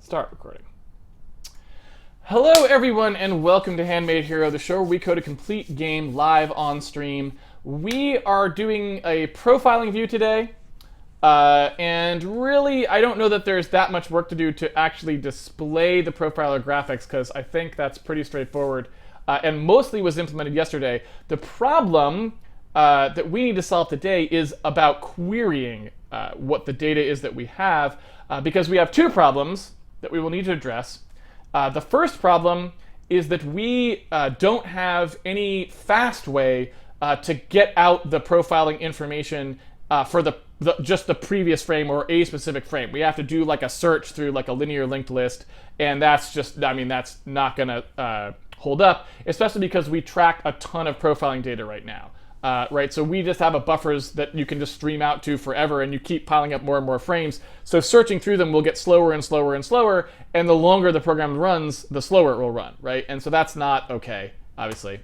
Start recording. Hello everyone and welcome to Handmade Hero, the show where we code a complete game live on stream. We are doing a profiling view today, and really I don't know that there's that much work to do to actually display the profiler graphics because I think that's pretty straightforward and mostly was implemented yesterday. The problem that we need to solve today is about querying what the data is that we have because we have two problems that we will need to address. The first problem is that we don't have any fast way to get out the profiling information for just the previous frame or a specific frame. We have to do like a search through like a linear linked list, and that's just, I mean, that's not gonna hold up, especially because we track a ton of profiling data right now. Right, so we just have a buffers that you can just stream out to forever, and you keep piling up more and more frames. So searching through them will get slower and slower and slower, and the longer the program runs, the slower it will run, right? And so that's not okay, obviously.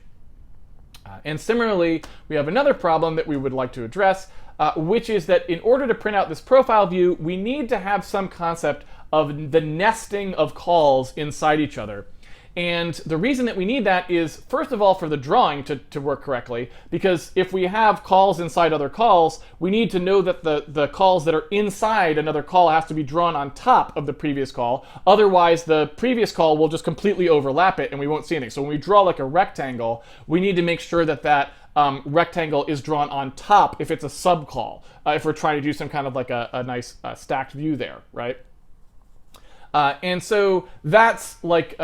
And similarly, we have another problem that we would like to address, which is that in order to print out this profile view, we need to have some concept of the nesting of calls inside each other. And the reason that we need that is, first of all, for the drawing to work correctly, because if we have calls inside other calls, we need to know that the calls that are inside another call has to be drawn on top of the previous call. Otherwise, the previous call will just completely overlap it and we won't see anything. So when we draw like a rectangle, we need to make sure that that rectangle is drawn on top if it's a subcall, if we're trying to do some kind of like a nice stacked view there, right? And so that's like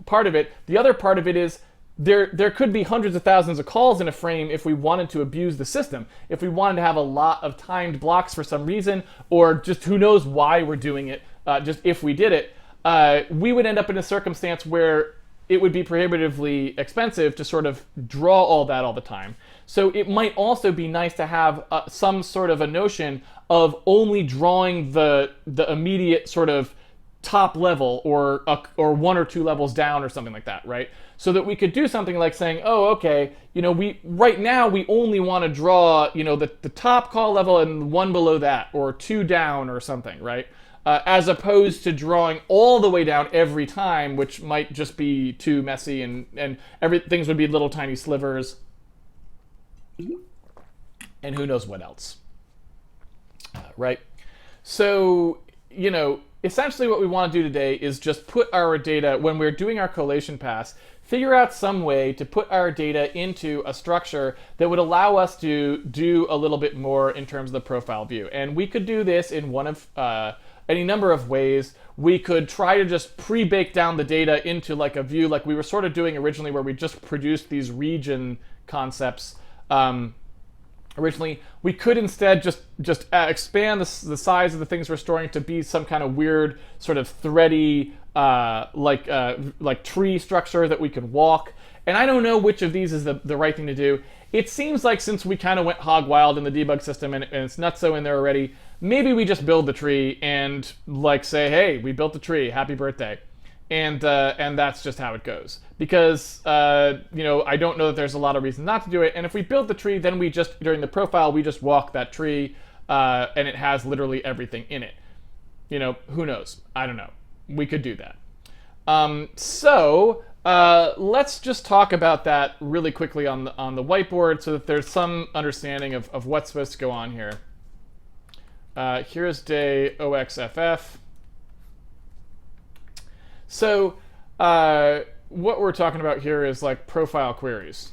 part of it. The other part of it is there could be hundreds of thousands of calls in a frame if we wanted to abuse the system. If we wanted to have a lot of timed blocks for some reason, or just who knows why we're doing it, just if we did it, we would end up in a circumstance where it would be prohibitively expensive to sort of draw all that all the time. So it might also be nice to have some sort of a notion of only drawing the immediate sort of top level or one or two levels down or something like that, right? So that we could do something like saying, oh, okay, you know, right now we only want to draw, you know, the top call level and one below that, or two down or something, right? As opposed to drawing all the way down every time, which might just be too messy, and things would be little tiny slivers, and who knows what else, right? So, you know, essentially what we want to do today is just put our data, when we're doing our collation pass, figure out some way to put our data into a structure that would allow us to do a little bit more in terms of the profile view. And we could do this in one of any number of ways. We could try to just pre-bake down the data into like a view like we were sort of doing originally, where we just produced these region concepts originally. We could instead just expand the size of the things we're storing to be some kind of weird sort of thready like tree structure that we could walk. And I don't know which of these is the right thing to do. It seems like since we kind of went hog wild in the debug system and it's nutso in there already, maybe we just build the tree and like say, hey, we built the tree, happy birthday. And that's just how it goes. Because, you know, I don't know that there's a lot of reason not to do it. And if we build the tree, then we just, during the profile, we just walk that tree, and it has literally everything in it. You know, who knows? I don't know. We could do that. So let's just talk about that really quickly on the whiteboard so that there's some understanding of what's supposed to go on here. Here's day OXFF. So what we're talking about here is like profile queries.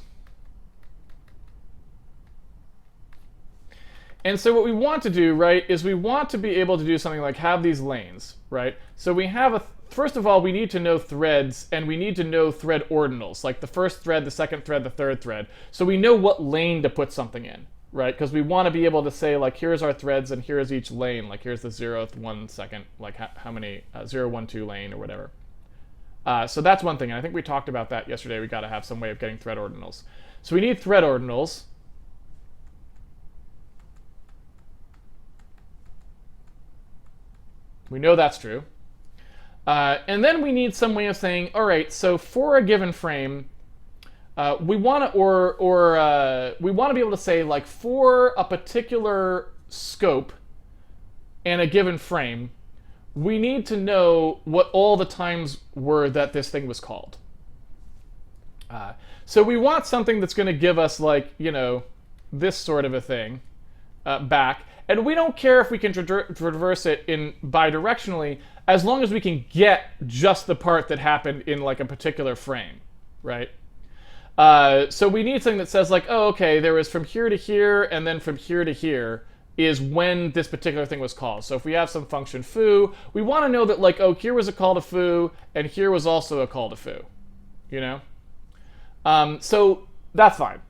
And so what we want to do, right, is we want to be able to do something like have these lanes, right? So we have first of all, we need to know threads, and we need to know thread ordinals, like the first thread, the second thread, the third thread. So we know what lane to put something in, right? Because we want to be able to say, like, here's our threads and here's each lane. Like, here's the 0th, 1 second, like how many, 0, 1, 2 lane or whatever. So that's one thing. And I think we talked about that yesterday. We got to have some way of getting thread ordinals. So we need thread ordinals. We know that's true. And then we need some way of saying, all right, so for a given frame, we want to we want to be able to say, like, for a particular scope and a given frame, we need to know what all the times were that this thing was called. So we want something that's going to give us, like, you know, this sort of a thing back. And we don't care if we can traverse it in bidirectionally, as long as we can get just the part that happened in like a particular frame, right? So we need something that says like, oh, okay, there was from here to here, and then from here to here is when this particular thing was called. So if we have some function foo, we want to know that like, oh, here was a call to foo, and here was also a call to foo, you know? So that's fine.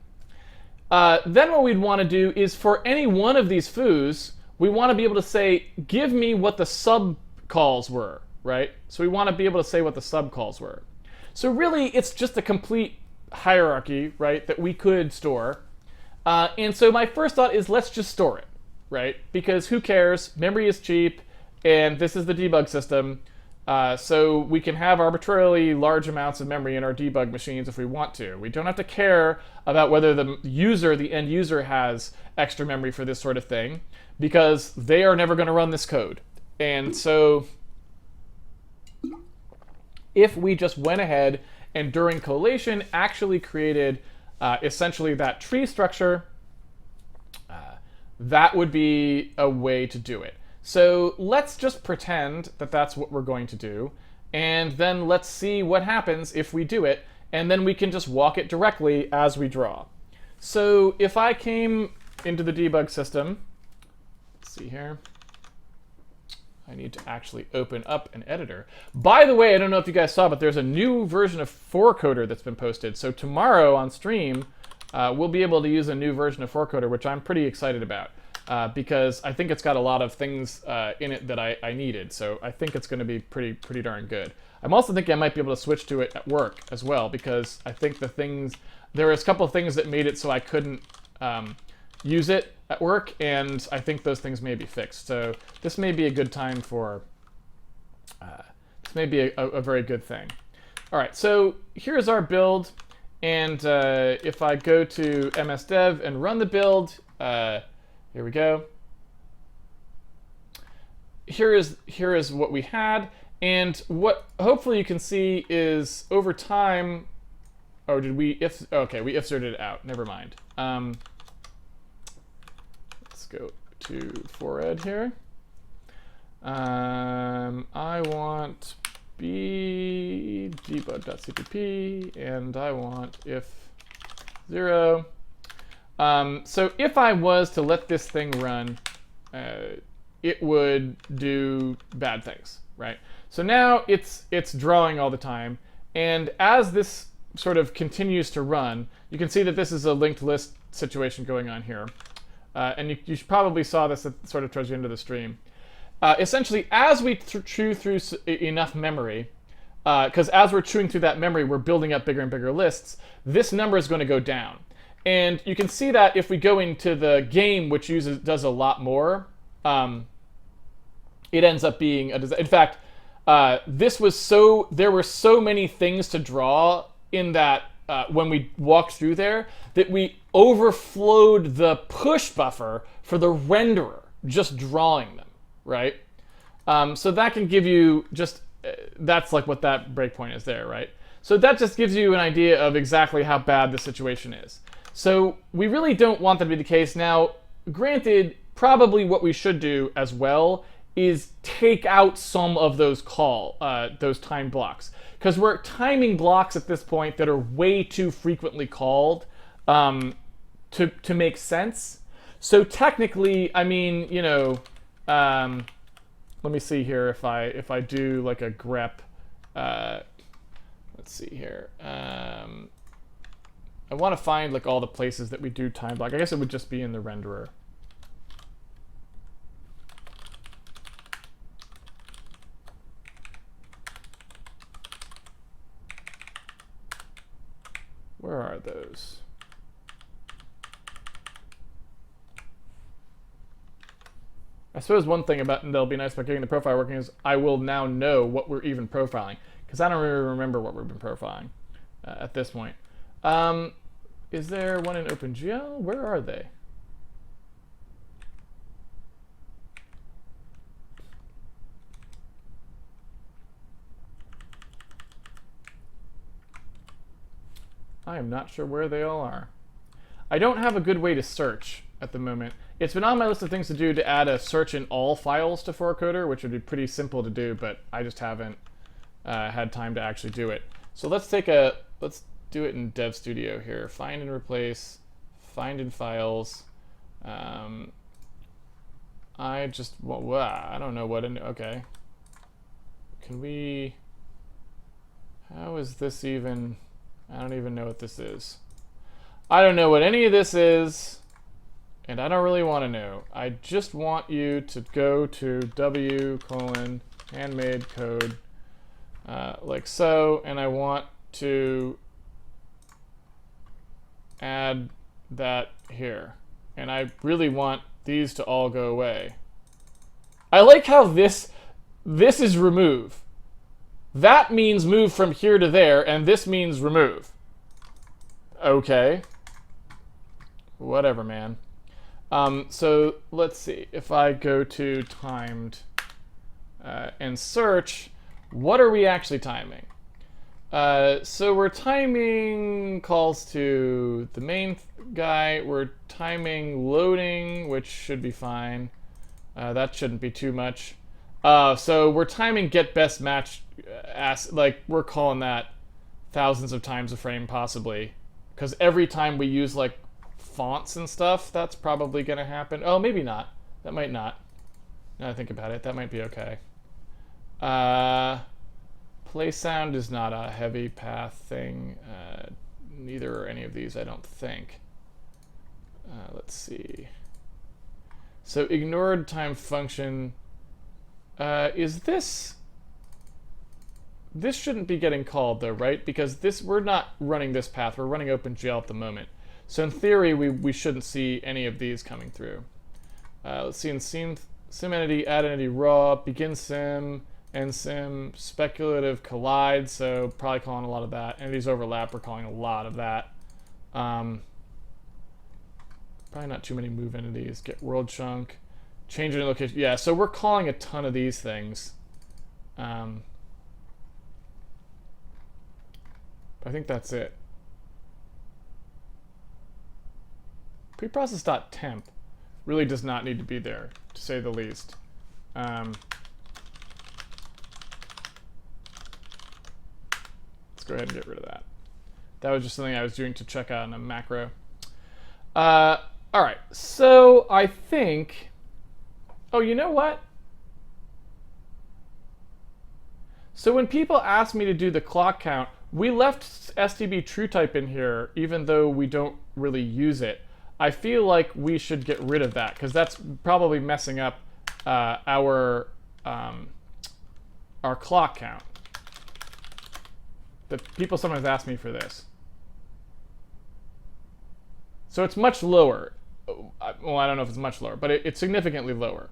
Then what we'd want to do is for any one of these foos, we want to be able to say, give me what the subcalls were, right? So we want to be able to say what the subcalls were. So really, it's just a complete hierarchy, right, that we could store. And so my first thought is let's just store it, right? Because who cares? Memory is cheap, and this is the debug system. So we can have arbitrarily large amounts of memory in our debug machines if we want to. We don't have to care about whether the user, the end user, has extra memory for this sort of thing, because they are never going to run this code. And so if we just went ahead and during collation actually created essentially that tree structure, that would be a way to do it. So let's just pretend that that's what we're going to do, and then let's see what happens if we do it, and then we can just walk it directly as we draw. So if I came into the debug system, let's see here, I need to actually open up an editor. By the way, I don't know if you guys saw, but there's a new version of 4Coder that's been posted. So tomorrow on stream, we'll be able to use a new version of 4Coder, which I'm pretty excited about. Because I think it's got a lot of things in it that I needed. So I think it's going to be pretty darn good. I'm also thinking I might be able to switch to it at work as well, because I think there was a couple of things that made it so I couldn't use it at work, and I think those things may be fixed. So this may be a good time for, this may be a very good thing. All right, so here's our build, and if I go to MSDev and run the build, here we go. Here is what we had, and what hopefully you can see is over time. Oh, did we if? Okay, we if-zerted it out. Never mind. Let's go to fored here. I want b debug.cpp, and I want if 0. So if I was to let this thing run, it would do bad things, right? So now it's drawing all the time, and as this sort of continues to run, you can see that this is a linked list situation going on here. And you probably saw this sort of towards the end of the stream. Essentially, as we chew through enough memory, because as we're chewing through that memory, we're building up bigger and bigger lists, this number is going to go down. And you can see that if we go into the game, which does a lot more, it ends up being a disaster. In fact, there were so many things to draw in that when we walked through there that we overflowed the push buffer for the renderer just drawing them, right? So that can give you just, that's like what that breakpoint is there, right? So that just gives you an idea of exactly how bad the situation is. So we really don't want that to be the case. Now, granted, probably what we should do as well is take out some of those those time blocks, because we're timing blocks at this point that are way too frequently called to make sense. So technically, I mean, you know, let me see here if I do like a grep. Let's see here. I want to find like all the places that we do time block. I guess it would just be in the renderer. Where are those? I suppose one thing that'll be nice about getting the profile working is I will now know what we're even profiling, because I don't really remember what we've been profiling at this point. Is there one in OpenGL? Where are they? I am not sure where they all are. I don't have a good way to search at the moment. It's been on my list of things to do to add a search in all files to 4Coder, which would be pretty simple to do, but I just haven't had time to actually do it. So let's do it in Dev Studio here. Find and replace, find in files. I don't know what, okay. Can we, how is this even, I don't even know what this is. I don't know what any of this is, and I don't really want to know. I just want you to go to w:handmade code, like so, and I want to add that here. And I really want these to all go away. I like how this is remove. That means move from here to there, and this means remove. Okay. Whatever, man. So let's see. If I go to timed and search, what are we actually timing? So we're timing calls to the main guy. We're timing loading, which should be fine. That shouldn't be too much. So we're timing get best match, like we're calling that thousands of times a frame possibly, because every time we use like fonts and stuff, that's probably gonna happen. Oh, maybe not. That might not. Now I think about it, that might be okay. Play sound is not a heavy path thing. Neither are any of these, I don't think. Let's see. So ignored time function. Is this... This shouldn't be getting called though, right? Because we're not running this path, we're running OpenGL at the moment. So in theory, we shouldn't see any of these coming through. Let's see, in sim entity, add entity raw, begin sim, end sim, speculative collide, so probably calling a lot of that. Entities overlap, we're calling a lot of that. Probably not too many move entities. Get world chunk, change in location. Yeah, so we're calling a ton of these things. I think that's it. Preprocess.temp really does not need to be there, to say the least. Let's go ahead and get rid of that. That was just something I was doing to check out in a macro. All right, so I think... Oh, you know what? So when people ask me to do the clock count, we left STB TrueType in here, even though we don't really use it. I feel like we should get rid of that, because that's probably messing up our clock count. People sometimes ask me for this. So it's much lower. Well, I don't know if it's much lower, but it's significantly lower.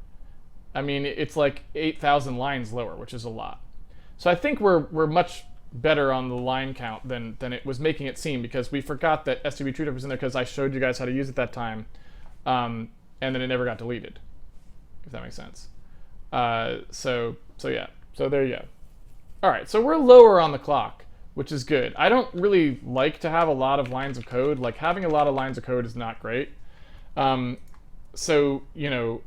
I mean, it's like 8,000 lines lower, which is a lot. So I think we're much better on the line count than it was making it seem, because we forgot that STB TrueType was in there because I showed you guys how to use it that time, and then it never got deleted, if that makes sense. So yeah, so there you go. All right, so we're lower on the clock, which is good. I don't really like to have a lot of lines of code. Like, having a lot of lines of code is not great. So, you know,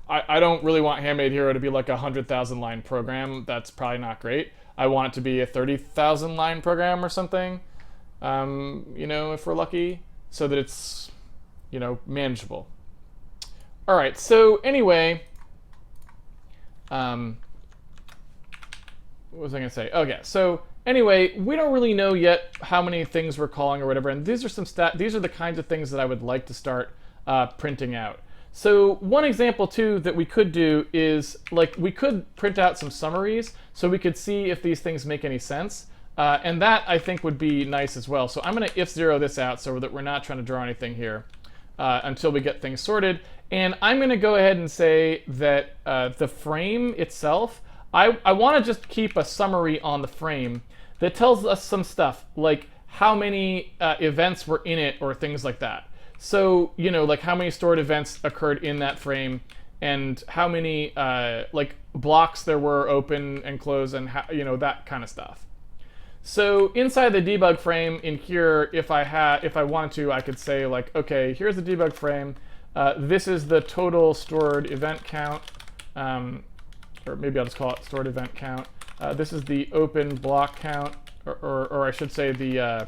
I don't really want Handmade Hero to be like a 100,000 line program. That's probably not great. I want it to be a 30,000 line program or something, you know, if we're lucky, so that it's, you know, manageable. All right, so anyway, what was I gonna say? Okay, so anyway, we don't really know yet how many things we're calling or whatever, and these are these are the kinds of things that I would like to start printing out. So one example too that we could do is, like, we could print out some summaries so we could see if these things make any sense. And that I think would be nice as well. So I'm gonna if zero this out so that we're not trying to draw anything here until we get things sorted. And I'm gonna go ahead and say that the frame itself, I wanna just keep a summary on the frame that tells us some stuff, like how many events were in it or things like that. So, you know, like how many stored events occurred in that frame, and how many like blocks there were open and closed, and how, you know, that kind of stuff. So inside the debug frame in here, if I wanted to, I could say like, okay, here's the debug frame. This is the total stored event count, or maybe I'll just call it stored event count. This is the open block count, or I should say the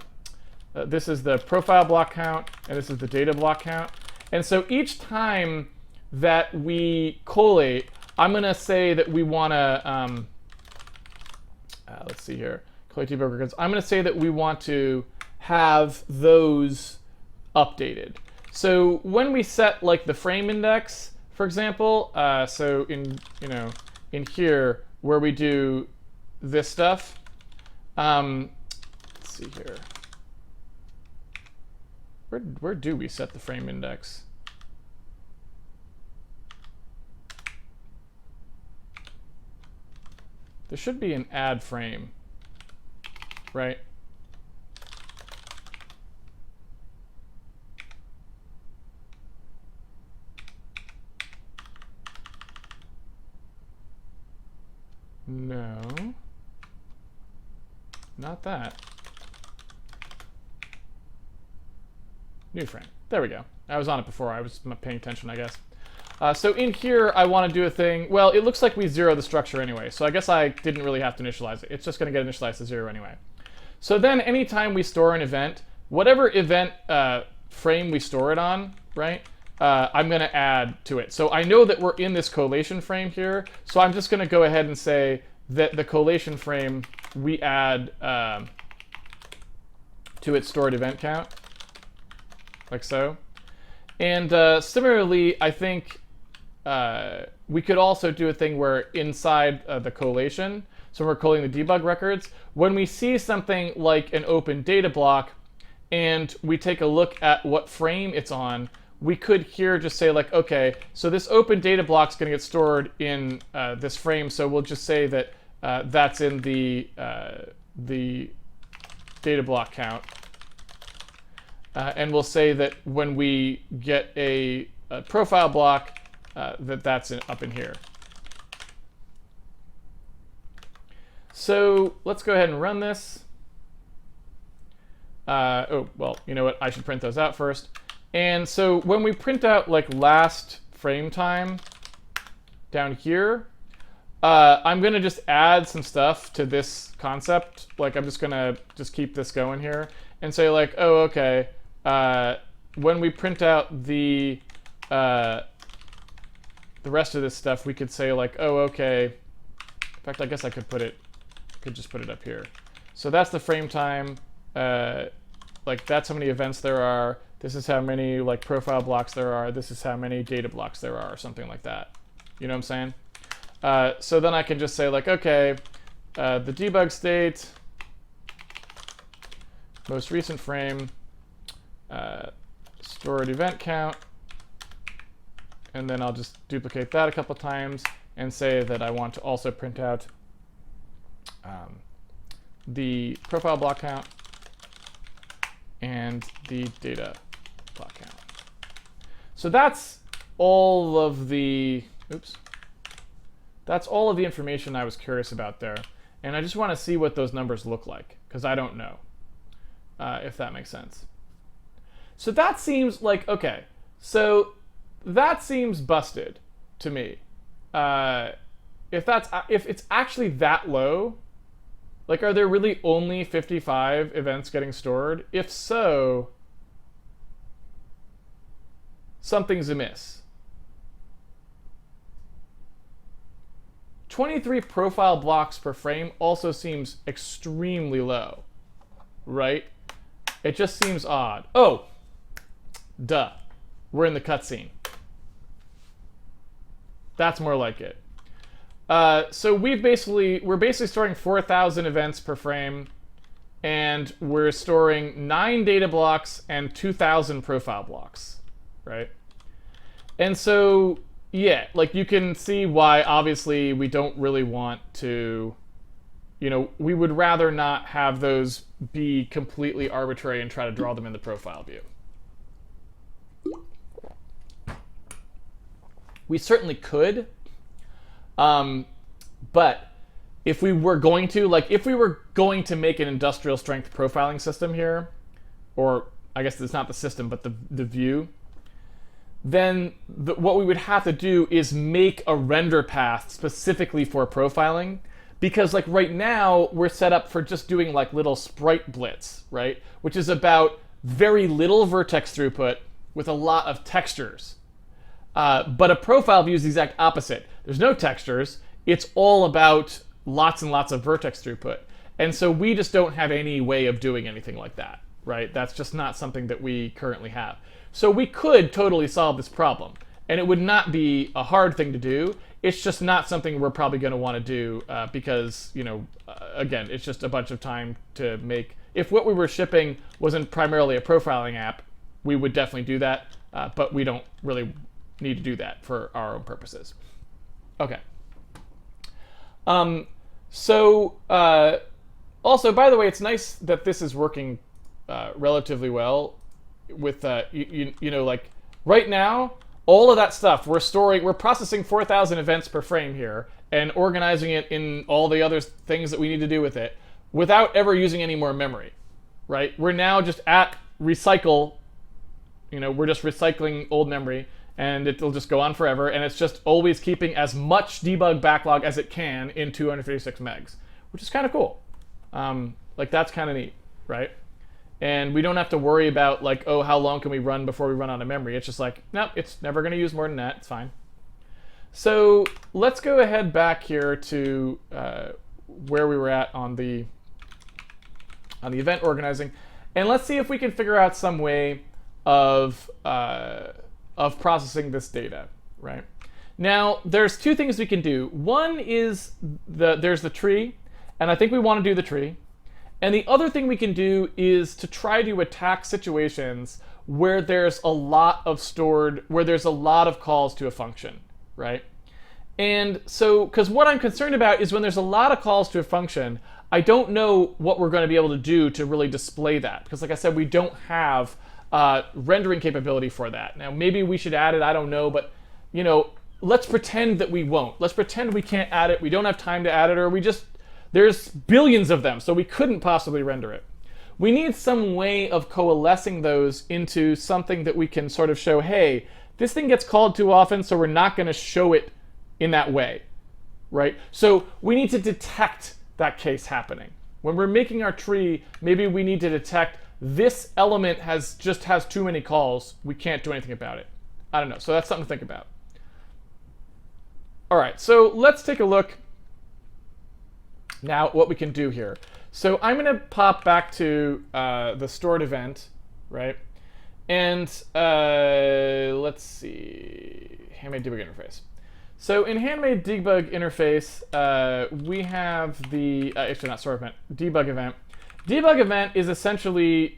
this is the profile block count, and this is the data block count. And so each time that we collate, I'm going to say that we want to, let's see here, collate debug records. I'm going to say that we want to have those updated. So when we set like the frame index, for example, so in in here where we do this stuff, let's see here. Where do we set the frame index? There should be an add frame, right? No, not that. New frame. There we go. I was on it before. I was not paying attention, I guess. So in here, I want to do a thing. Well, it looks like we zero the structure anyway, so I guess I didn't really have to initialize it. It's just going to get initialized to 0 anyway. So then anytime we store an event, whatever event frame we store it on, right, I'm going to add to it. So I know that we're in this collation frame here, so I'm just going to go ahead and say that the collation frame we add to its stored event count, like so. And similarly, I think we could also do a thing where inside the collation, so we're collating the debug records, when we see something like an open data block and we take a look at what frame it's on, we could here just say like, okay, so this open data block is going to get stored in this frame, so we'll just say that that's in the data block count. And we'll say that when we get a profile block, that's up in here. So let's go ahead and run this. Oh, well, you know what? I should print those out first. And so when we print out like last frame time down here, I'm going to just add some stuff to this concept. Like I'm just going to just keep this going here and say like, oh, okay. When we print out the rest of this stuff, we could say like, oh, okay. In fact, I guess I could just put it up here. So that's the frame time. Like that's how many events there are. This is how many like profile blocks there are. This is how many data blocks there are, or something like that. You know what I'm saying? So then I can just say like, okay, the debug state, most recent frame, stored event count, and then I'll just duplicate that a couple times and say that I want to also print out the profile block count and the data block count. So that's all of the, that's all of the information I was curious about there. And I just want to see what those numbers look like, because I don't know, if that makes sense. So that seems like, okay, so that seems busted to me. If it's actually that low, like are there really only 55 events getting stored? If so, something's amiss. 23 profile blocks per frame also seems extremely low, right? It just seems odd. Oh, duh. We're in the cutscene. That's more like it. So we're basically storing 4,000 events per frame, and we're storing 9 data blocks and 2,000 profile blocks, right? And so, yeah, like you can see why obviously we don't really want to, you know, we would rather not have those be completely arbitrary and try to draw them in the profile view. We certainly could, but if we were going to, like, if we were going to make an industrial strength profiling system here, or I guess it's not the system, but the view, then what we would have to do is make a render path specifically for profiling. Because like right now, we're set up for just doing like little sprite blitz, right? Which is about very little vertex throughput with a lot of textures. But a profile view is the exact opposite. There's no textures. It's all about lots and lots of vertex throughput. And so we just don't have any way of doing anything like that, right? That's just not something that we currently have. So we could totally solve this problem. And it would not be a hard thing to do. It's just not something we're probably going to want to do because, you know, again, it's just a bunch of time to make. If what we were shipping wasn't primarily a profiling app, we would definitely do that. But we don't really need to do that for our own purposes. Okay. Also, by the way, it's nice that this is working relatively well with, you know, like right now, all of that stuff we're processing 4,000 events per frame here and organizing it in all the other things that we need to do with it without ever using any more memory, right? We're now just at recycle, you know, we're just recycling old memory and it'll just go on forever, and it's just always keeping as much debug backlog as it can in 256 megs, which is kind of cool. Like that's kind of neat, right? And we don't have to worry about like, oh, how long can we run before we run out of memory? It's just like, nope, it's never going to use more than that. It's fine. So let's go ahead back here to where we were at on the event organizing, and let's see if we can figure out some way of processing this data, right? Now, there's two things we can do. One is there's the tree, and I think we want to do the tree. And the other thing we can do is to try to attack situations where there's a lot of calls to a function, right? And so, because what I'm concerned about is when there's a lot of calls to a function, I don't know what we're going to be able to do to really display that. Because like I said, we don't have rendering capability for that. Now, maybe we should add it, I don't know, but you know, let's pretend that we won't. Let's pretend we can't add it, we don't have time to add it, or there's billions of them, so we couldn't possibly render it. We need some way of coalescing those into something that we can sort of show, hey, this thing gets called too often, so we're not going to show it in that way, right? So we need to detect that case happening. When we're making our tree, maybe we need to detect this element has too many calls. We can't do anything about it. I don't know. So that's something to think about. All right, so let's take a look now what we can do here. So I'm going to pop back to the stored event, right? And let's see, Handmade debug interface. So in Handmade debug interface, we have the, actually not stored event, debug event. Debug event is essentially,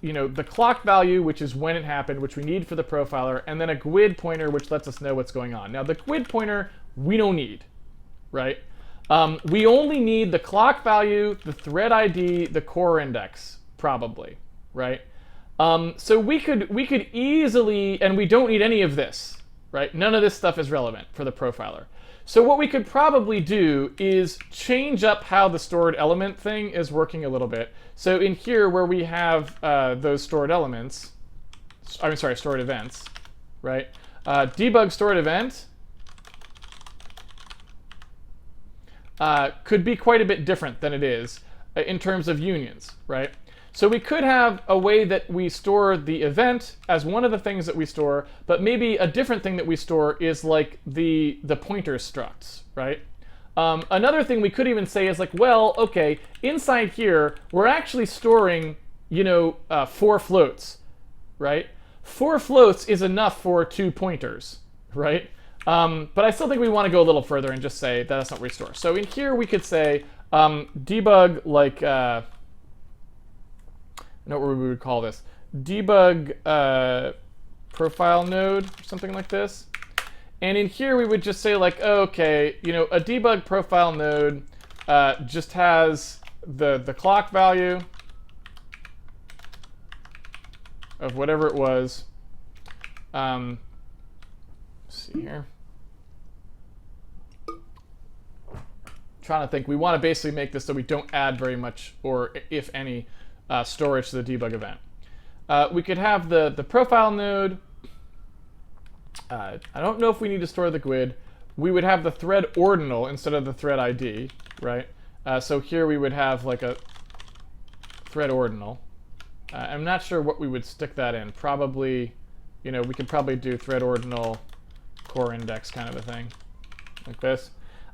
you know, the clock value, which is when it happened, which we need for the profiler, and then a GUID pointer, which lets us know what's going on. Now the GUID pointer, we don't need, right? We only need the clock value, the thread ID, the core index, probably, right? So we could easily, and we don't need any of this, right? None of this stuff is relevant for the profiler. So what we could probably do is change up how the stored element thing is working a little bit. So in here where we have those stored elements, stored events, right? Debug stored event could be quite a bit different than it is in terms of unions, right? So we could have a way that we store the event as one of the things that we store, but maybe a different thing that we store is like the pointer structs, right? Another thing we could even say is like, well, okay, inside here, we're actually storing, you know, 4 floats, right? 4 floats is enough for 2 pointers, right? But I still think we want to go a little further and just say that's not what we store. So in here we could say debug like, I know what we would call this, debug profile node or something like this. And in here we would just say like, oh, okay, you know, a debug profile node just has the clock value of whatever it was. Let's see here. trying to think. We want to basically make this so we don't add very much, or if any, storage to the debug event. We could have the profile node. I don't know if we need to store the GUID. We would have the thread ordinal instead of the thread ID, right? So here we would have like a thread ordinal. I'm not sure what we would stick that in. Probably, you know, we could probably do thread ordinal core index kind of a thing, like this.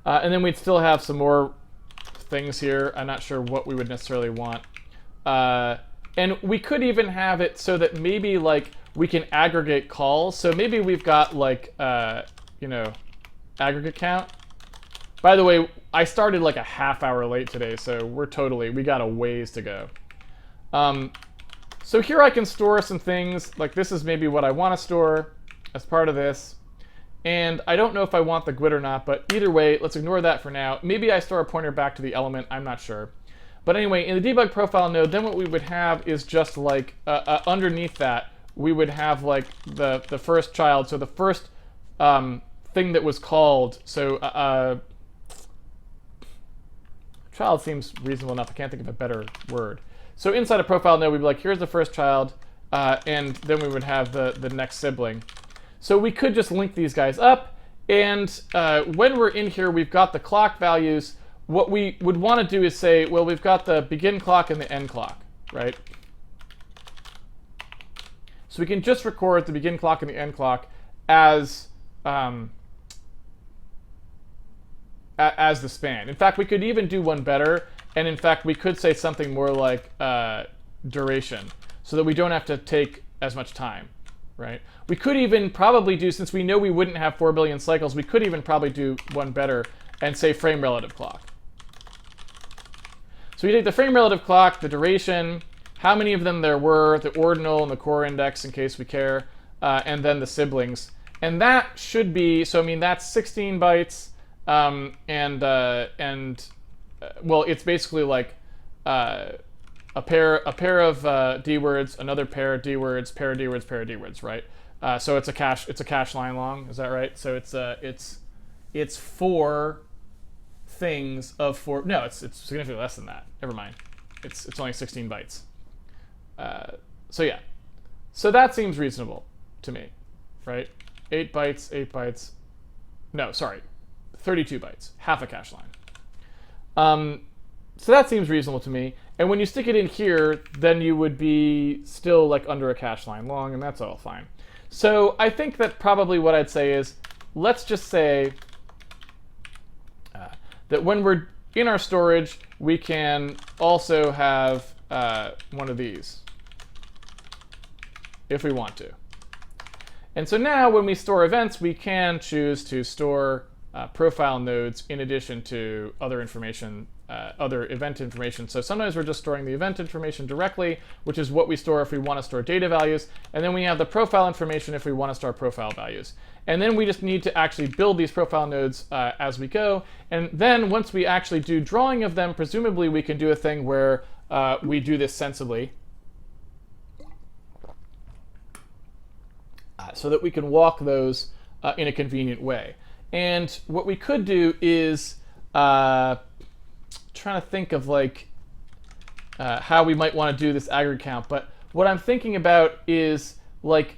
And then we'd still have some more things here. I'm not sure what we would necessarily want. And we could even have it so that maybe like we can aggregate calls. So maybe we've got like, you know, aggregate count. By the way, I started like a half hour late today, so we got a ways to go. So here I can store some things, like this is maybe what I want to store as part of this. And I don't know if I want the GUID or not, but either way, let's ignore that for now. Maybe I store a pointer back to the element, I'm not sure. But anyway, in the debug profile node, then what we would have is just like underneath that, we would have like the first child. So the first thing that was called, so child seems reasonable enough. I can't think of a better word. So inside a profile node, we'd be like, here's the first child, and then we would have the next sibling. So we could just link these guys up, and when we're in here, we've got the clock values. What we would want to do is say, well, we've got the begin clock and the end clock, right? So we can just record the begin clock and the end clock as the span. In fact, we could even do one better, and in fact, we could say something more like duration, so that we don't have to take as much time, right? We could even probably do, since we know we wouldn't have 4 billion cycles, we could even probably do one better and say frame relative clock. So we take the frame relative clock, the duration, how many of them there were, the ordinal and the core index in case we care, and then the siblings. And that should be, so I mean, that's 16 bytes, well, it's basically like a pair of D words, another pair of D words, pair of D words, pair of D words, right? So it's a cache line long, is that right? So it's 4 things of 4. No, it's significantly less than that. Never mind. It's only 16 bytes. So yeah, so that seems reasonable to me, right? 8 bytes, 8 bytes. No, sorry, 32 bytes, half a cache line. So that seems reasonable to me. And when you stick it in here, then you would be still like under a cache line long, and that's all fine. So I think that probably what I'd say is, let's just say that when we're in our storage, we can also have one of these, if we want to. And so now when we store events, we can choose to store profile nodes in addition to other information, other event information. So sometimes we're just storing the event information directly, which is what we store if we want to store data values. And then we have the profile information if we want to store profile values. And then we just need to actually build these profile nodes as we go. And then once we actually do drawing of them, presumably we can do a thing where we do this sensibly, so that we can walk those in a convenient way. And what we could do is trying to think of like how we might want to do this aggregate count. But what I'm thinking about is like,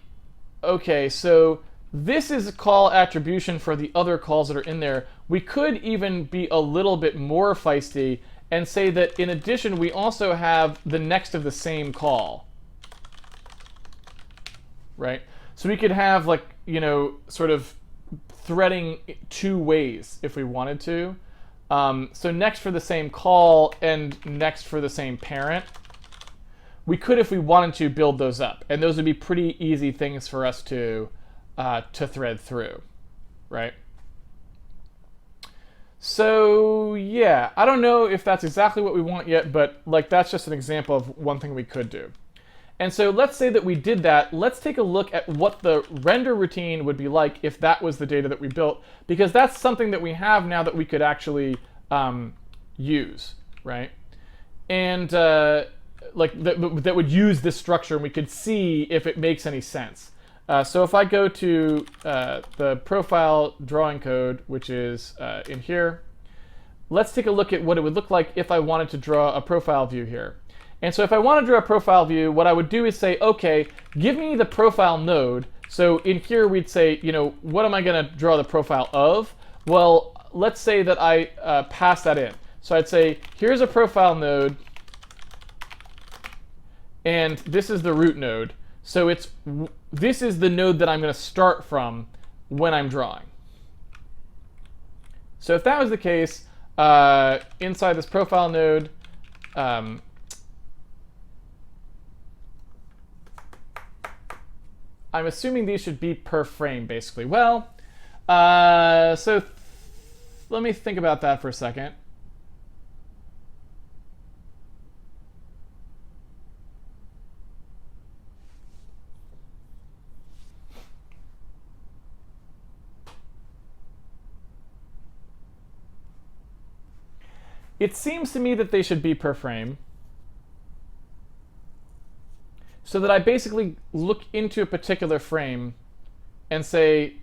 okay, so this is a call attribution for the other calls that are in there. We could even be a little bit more feisty and say that in addition, we also have the next of the same call, right? So we could have like, you know, sort of threading 2 ways if we wanted to. So next for the same call and next for the same parent. We could, if we wanted to, build those up. And those would be pretty easy things for us to thread through, right? So yeah, I don't know if that's exactly what we want yet, but like that's just an example of one thing we could do. And so let's say that we did that. Let's take a look at what the render routine would be like if that was the data that we built, because that's something that we have now that we could actually use, right? And like that would use this structure, and we could see if it makes any sense. So if I go to the profile drawing code, which is in here, let's take a look at what it would look like if I wanted to draw a profile view here. And so if I want to draw a profile view, what I would do is say, okay, give me the profile node. So in here we'd say, what am I going to draw the profile of? Well, let's say that I pass that in. So I'd say, here's a profile node, and this is the root node. So this is the node that I'm going to start from when I'm drawing. So if that was the case, inside this profile node, I'm assuming these should be per frame, basically. Well, so let me think about that for a second. It seems to me that they should be per frame, so that I basically look into a particular frame and say,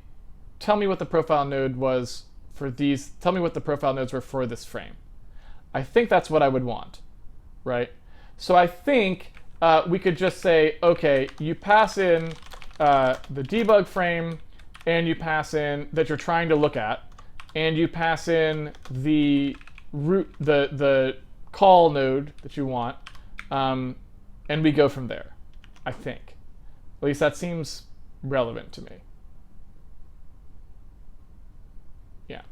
tell me what the profile node was for these, tell me what the profile nodes were for this frame. I think that's what I would want, right? So I think we could just say, okay, you pass in the debug frame, and you pass in that you're trying to look at, and you pass in the root, the call node that you want, and we go from there. I think. At least that seems relevant to me. Yeah.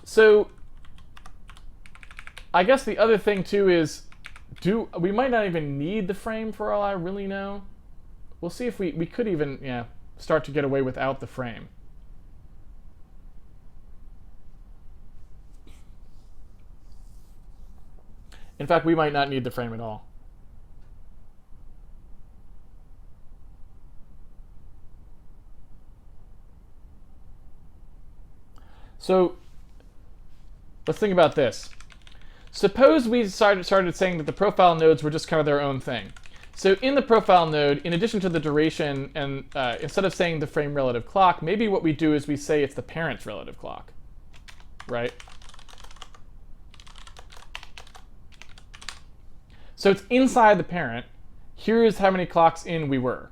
So I guess the other thing too is, we might not even need the frame for all I really know. We'll see if we could even start to get away without the frame. In fact, we might not need the frame at all. So let's think about this. Suppose we started saying that the profile nodes were just kind of their own thing. So in the profile node, in addition to the duration, and instead of saying the frame relative clock, maybe what we do is we say it's the parent's relative clock, right? So it's inside the parent. Here's how many clocks in we were.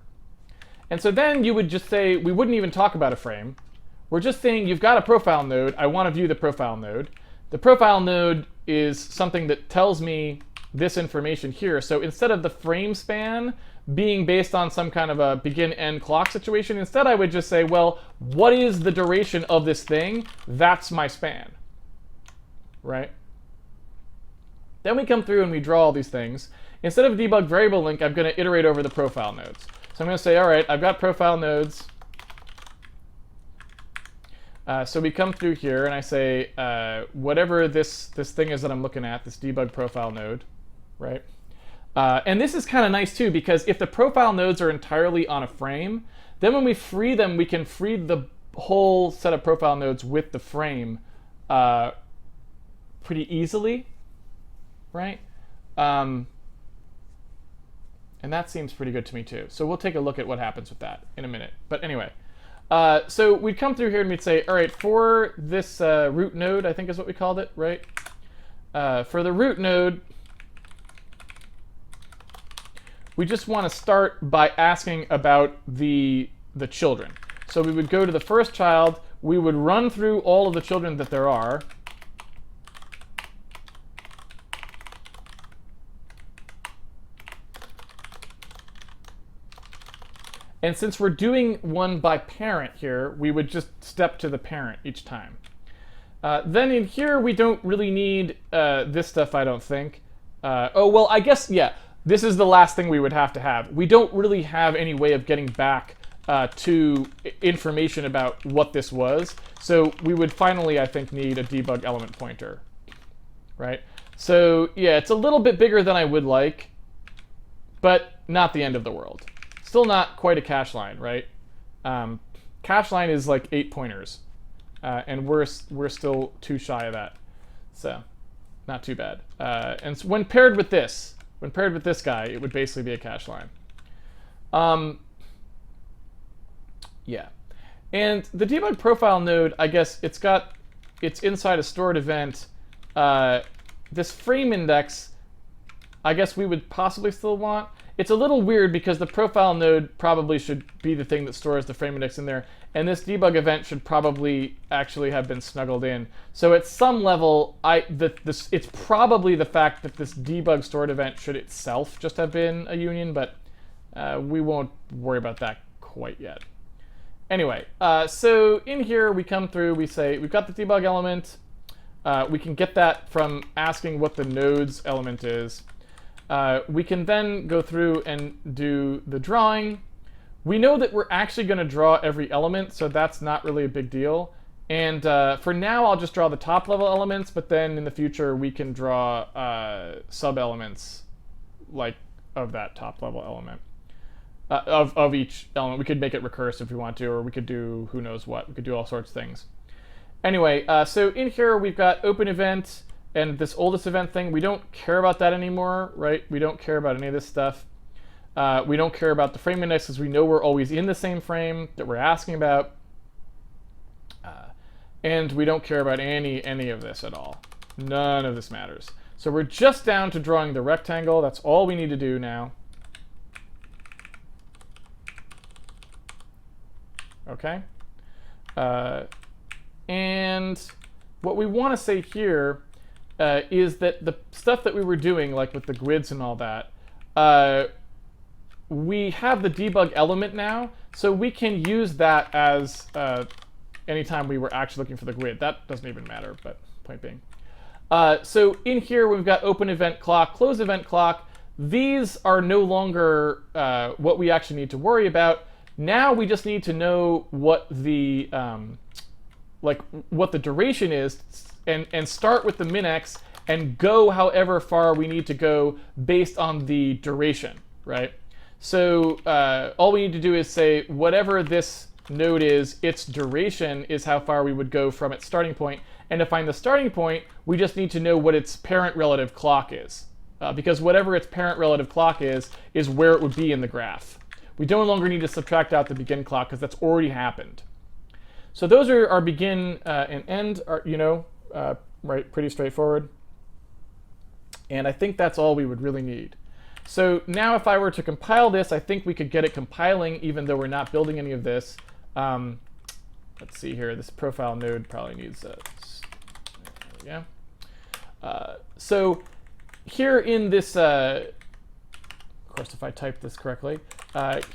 And so then you would just say, we wouldn't even talk about a frame. We're just saying you've got a profile node. I want to view the profile node. The profile node is something that tells me this information here. So instead of the frame span being based on some kind of a begin-end clock situation, instead I would just say, well, what is the duration of this thing? That's my span, right? Then we come through and we draw all these things. Instead of debug variable link, I'm going to iterate over the profile nodes. So I'm going to say, all right, I've got profile nodes. So we come through here and I say, whatever this thing is that I'm looking at, this debug profile node, right? And this is kind of nice too, because if the profile nodes are entirely on a frame, then when we free them, we can free the whole set of profile nodes with the frame pretty easily, right? And that seems pretty good to me too. So we'll take a look at what happens with that in a minute. But anyway. So we'd come through here and we'd say, all right, for this root node, I think is what we called it, right? For the root node, we just want to start by asking about the children. So we would go to the first child, we would run through all of the children that there are. And since we're doing one by parent here, we would just step to the parent each time. Then in here, we don't really need this stuff, I don't think. Oh, well, I guess, yeah, this is the last thing we would have to have. We don't really have any way of getting back to information about what this was. So we would finally, I think, need a debug element pointer, right? So yeah, it's a little bit bigger than I would like, but not the end of the world. Still not quite a cache line, right? Cache line is like 8 pointers, and we're still too shy of that, so not too bad. And so when paired with this guy, it would basically be a cache line. Yeah, and the debug profile node, I guess it's got it's inside a stored event, this frame index, I guess we would possibly still want. It's a little weird because the profile node probably should be the thing that stores the frame index in there, and this debug event should probably actually have been snuggled in. So at some level, it's probably the fact that this debug stored event should itself just have been a union, but we won't worry about that quite yet. Anyway, so in here we come through, we say we've got the debug element. We can get that from asking what the node's element is. We can then go through and do the drawing. We know that we're actually going to draw every element, so that's not really a big deal. And for now, I'll just draw the top level elements, but then in the future, we can draw sub-elements like of that top level element. Of each element. We could make it recursive if we want to, or we could do who knows what. We could do all sorts of things. Anyway, so in here, we've got open event, and this oldest event thing, we don't care about that anymore, right? We don't care about any of this stuff. We don't care about the frame index because we know we're always in the same frame that we're asking about. And we don't care about any of this at all. None of this matters. So we're just down to drawing the rectangle. That's all we need to do now. Okay? And what we want to say here is that the stuff that we were doing, like with the grids and all that, we have the debug element now, so we can use that as anytime we were actually looking for the grid. That doesn't even matter, but point being. So in here, we've got open event clock, close event clock. These are no longer what we actually need to worry about. Now we just need to know what the what the duration is, and start with the min-x and go however far we need to go based on the duration, right? So all we need to do is say whatever this node is, its duration is how far we would go from its starting point. And to find the starting point, we just need to know what its parent relative clock is. Because whatever its parent relative clock is where it would be in the graph. We no longer need to subtract out the begin clock because that's already happened. So those are our begin and end, right, pretty straightforward. And I think that's all we would really need. So now if I were to compile this, I think we could get it compiling even though we're not building any of this. Let's see here, this profile node probably needs a, there we go. So here in this, of course if I type this correctly,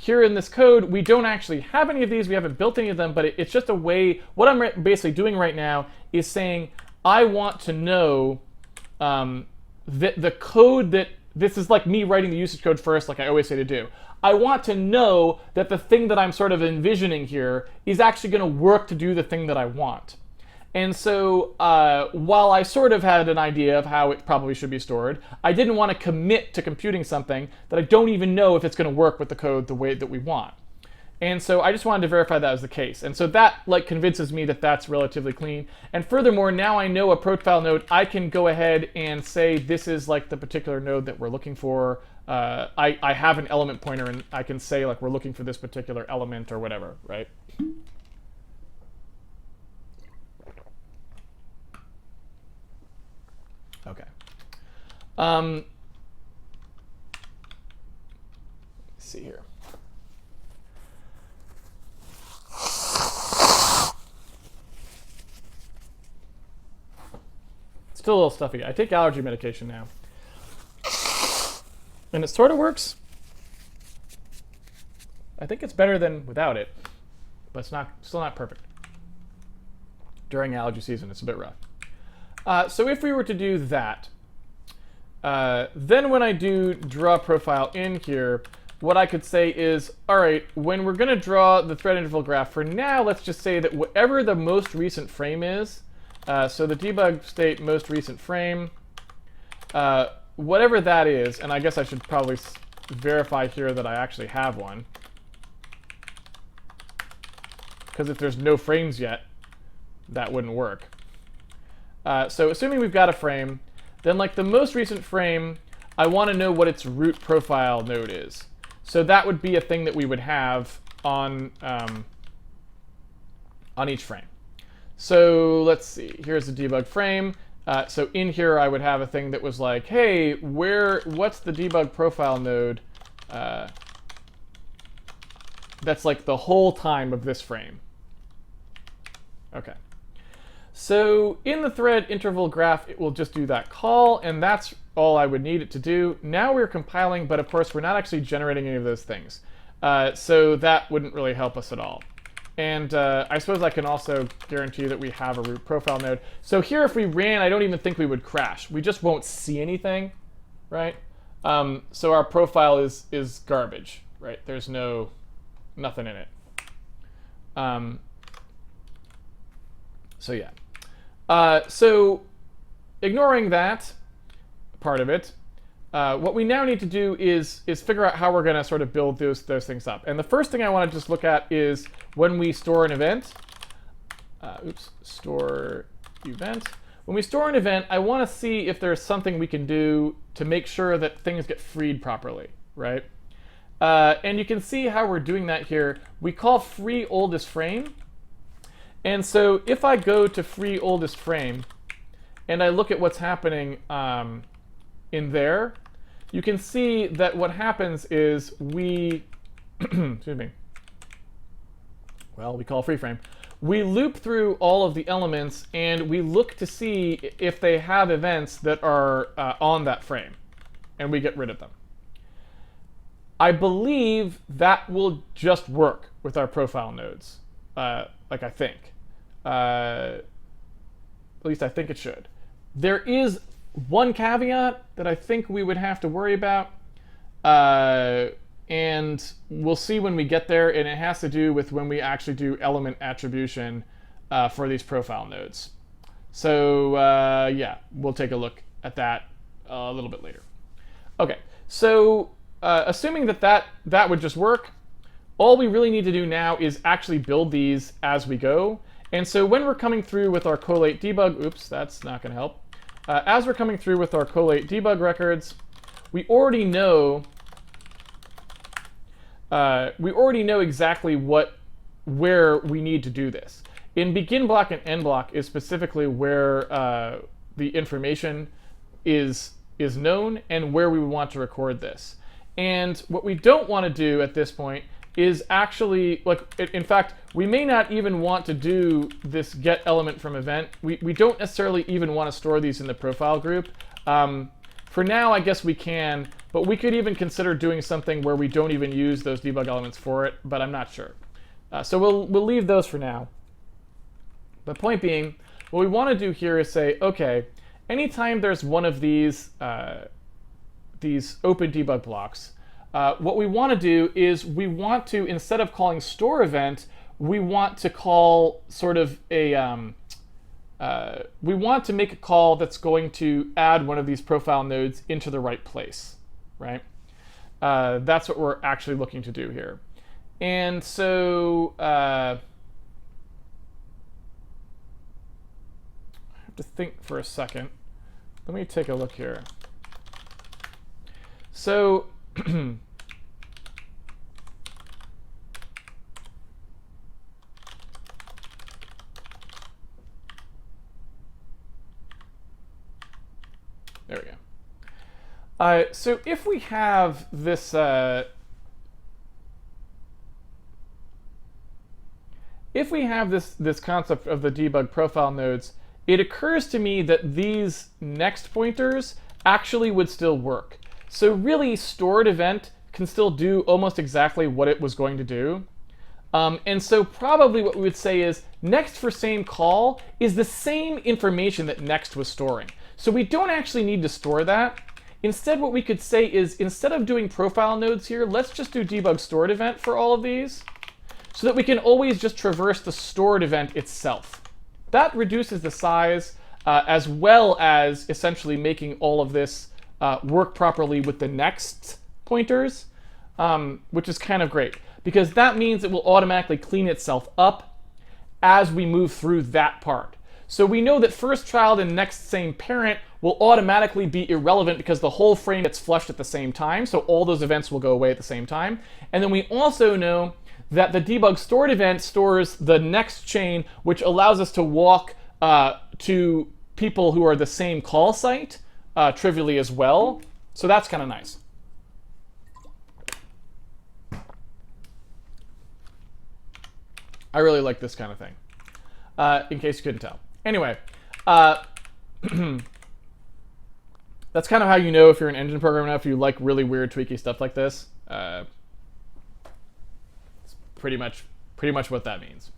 here in this code, we don't actually have any of these, we haven't built any of them, but it's just a way, what I'm basically doing right now is saying, I want to know that the code that, this is like me writing the usage code first, like I always say to do. I want to know that the thing that I'm sort of envisioning here is actually going to work to do the thing that I want. And so while I sort of had an idea of how it probably should be stored, I didn't want to commit to computing something that I don't even know if it's going to work with the code the way that we want. And so I just wanted to verify that was the case. And so that convinces me that that's relatively clean. And furthermore, now I know a profile node, I can go ahead and say this is like the particular node that we're looking for. I have an element pointer and I can say like we're looking for this particular element or whatever, right? Okay. Let's see here. Still a little stuffy. I take allergy medication now. And it sort of works. I think it's better than without it, but it's still not perfect. During allergy season, it's a bit rough. So if we were to do that, then when I do draw profile in here, what I could say is, all right, when we're going to draw the thread interval graph, for now, let's just say that whatever the most recent frame is, so the debug state most recent frame, whatever that is, and I guess I should probably verify here that I actually have one, because if there's no frames yet, that wouldn't work. So assuming we've got a frame, then like the most recent frame, I want to know what its root profile node is. So that would be a thing that we would have on each frame. So let's see. Here's the debug frame. So in here, I would have a thing that was like, hey, what's the debug profile node? That's like the whole time of this frame. Okay. So in the thread interval graph, it will just do that call, and that's all I would need it to do. Now we're compiling, but of course we're not actually generating any of those things. So that wouldn't really help us at all. And I suppose I can also guarantee that we have a root profile node. So here, if we ran, I don't even think we would crash. We just won't see anything, right? So our profile is garbage, right? There's nothing in it. So yeah. So ignoring that part of it, what we now need to do is figure out how we're going to sort of build those things up. And the first thing I want to just look at is when we store an event. Store event. When we store an event, I want to see if there's something we can do to make sure that things get freed properly, right? And you can see how we're doing that here. We call free oldest frame. And so if I go to free oldest frame and I look at what's happening in there, you can see that what happens is we, excuse me, well, we call free frame. We loop through all of the elements and we look to see if they have events that are on that frame, and we get rid of them. I believe that will just work with our profile nodes, like I think. At least I think it should. There is one caveat that I think we would have to worry about, and we'll see when we get there, and it has to do with when we actually do element attribution for these profile nodes. So yeah, we'll take a look at that a little bit later. Okay, so assuming that would just work, all we really need to do now is actually build these as we go. And so when we're coming through with our collate debug, oops, that's not going to help. As we're coming through with our collate debug records, we already know exactly where we need to do this. In begin block and end block is specifically where the information is known and where we would want to record this. And what we don't want to do at this point is actually, like, in fact, we may not even want to do this get element from event. We don't necessarily even want to store these in the profile group. For now, I guess we can, but we could even consider doing something where we don't even use those debug elements for it, but I'm not sure. So we'll leave those for now. The point being, what we want to do here is say, okay, anytime there's one of these open debug blocks, what we want to do is we want to, instead of calling store event, we want to call sort of a, we want to make a call that's going to add one of these profile nodes into the right place, right? That's what we're actually looking to do here. And so I have to think for a second. Let me take a look here. So there we go. So if we have this, this concept of the debug profile nodes, it occurs to me that these next pointers actually would still work. So really, stored event can still do almost exactly what it was going to do. And so probably what we would say is next for same call is the same information that next was storing. So we don't actually need to store that. Instead, what we could say is instead of doing profile nodes here, let's just do debug stored event for all of these so that we can always just traverse the stored event itself. That reduces the size as well as essentially making all of this work properly with the next pointers, which is kind of great because that means it will automatically clean itself up as we move through that part. So we know that first child and next same parent will automatically be irrelevant because the whole frame gets flushed at the same time, so all those events will go away at the same time. And then we also know that the debug stored event stores the next chain, which allows us to walk to people who are the same call site trivially as well. So that's kind of nice. I really like this kind of thing, in case you couldn't tell. Anyway, that's kind of how you know if you're an engine programmer, if you like really weird, tweaky stuff like this. It's pretty much what that means.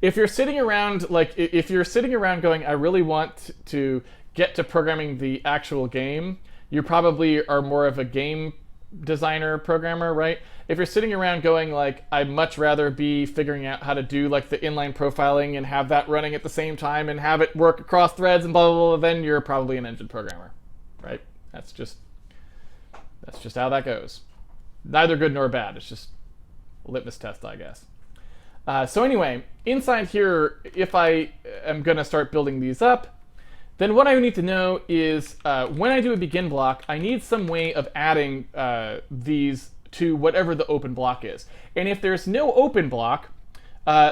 If you're sitting around, going, I really want to get to programming the actual game, you probably are more of a game designer programmer, right? If you're sitting around going like, I'd much rather be figuring out how to do like the inline profiling and have that running at the same time and have it work across threads and blah, blah, blah, then you're probably an engine programmer, right? That's just how that goes. Neither good nor bad. It's just a litmus test, I guess. So anyway, inside here, if I am going to start building these up, then what I need to know is when I do a begin block, I need some way of adding these to whatever the open block is. And if there's no open block,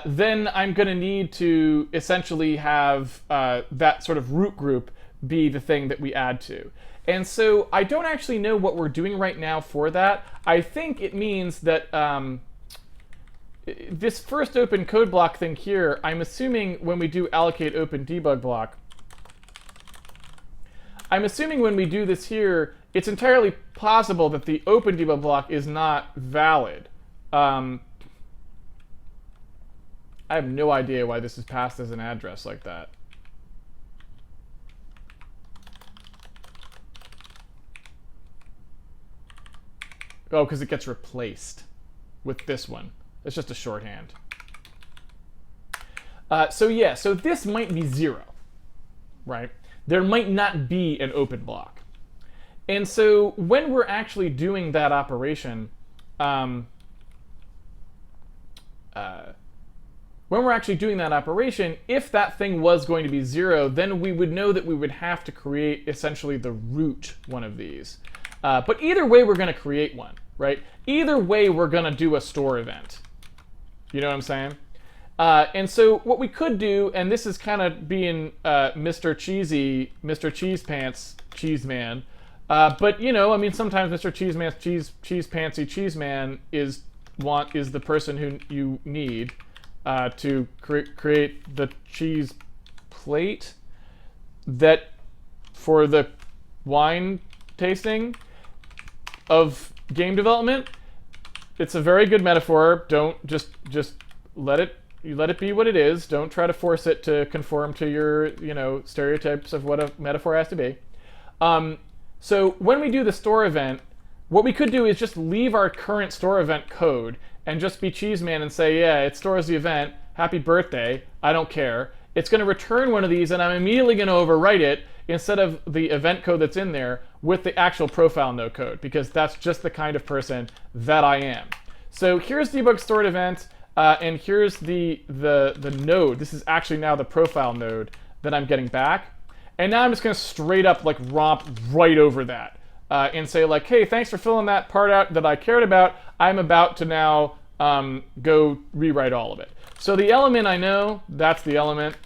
then I'm going to need to essentially have that sort of root group be the thing that we add to. And so I don't actually know what we're doing right now for that. I think it means that this first open code block thing here, I'm assuming when we do allocate open debug block, I'm assuming when we do this here, it's entirely possible that the open debug block is not valid. I have no idea why this is passed as an address like that. Oh, because it gets replaced with this one. It's just a shorthand. So yeah, so this might be 0, right? There might not be an open block. And so when we're actually doing that operation, if that thing was going to be 0, then we would know that we would have to create essentially the root one of these. But either way, we're going to create one, right? Either way, we're going to do a store event. You know what I'm saying? And so what we could do, and this is kind of being Mr. Cheesy, Mr. Cheese Pants, Cheese Man, but you know, I mean, sometimes Mr. Cheese Man's Cheese Pantsy Cheese Man is the person who you need to create the cheese plate that for the wine tasting of game development. It's a very good metaphor. Don't just let it be what it is. Don't try to force it to conform to your, you know, stereotypes of what a metaphor has to be. So when we do the store event, what we could do is just leave our current store event code and just be Cheeseman and say, yeah, it stores the event. Happy birthday. I don't care. It's going to return one of these, and I'm immediately going to overwrite it instead of the event code that's in there with the actual profile node code, because that's just the kind of person that I am. So here's debug stored event, and here's the node. This is actually now the profile node that I'm getting back. And now I'm just going to straight up like romp right over that and say like, hey, thanks for filling that part out that I cared about. I'm about to now go rewrite all of it. So the element I know, that's the element.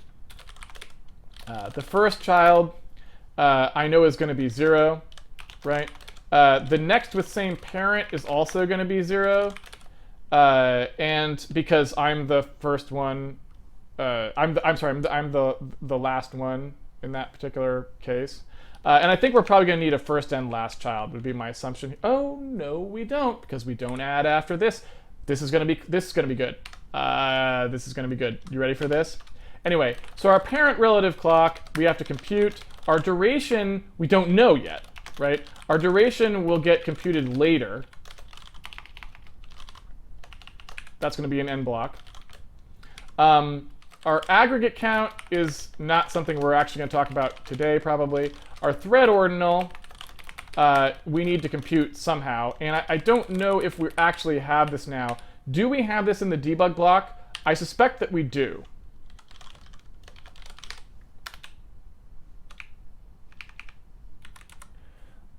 The first child I know is going to be 0, right? The next with same parent is also going to be 0. And because I'm the first one, I'm the last one in that particular case. And I think we're probably going to need a first and last child would be my assumption. Oh no, we don't, because we don't add after this. This is going to be good. This is going to be good. You ready for this? Anyway, so our parent relative clock we have to compute. Our duration we don't know yet, right? Our duration will get computed later. That's going to be an end block. Our aggregate count is not something we're actually going to talk about today, probably. Our thread ordinal, we need to compute somehow. And I don't know if we actually have this now. Do we have this in the debug block? I suspect that we do.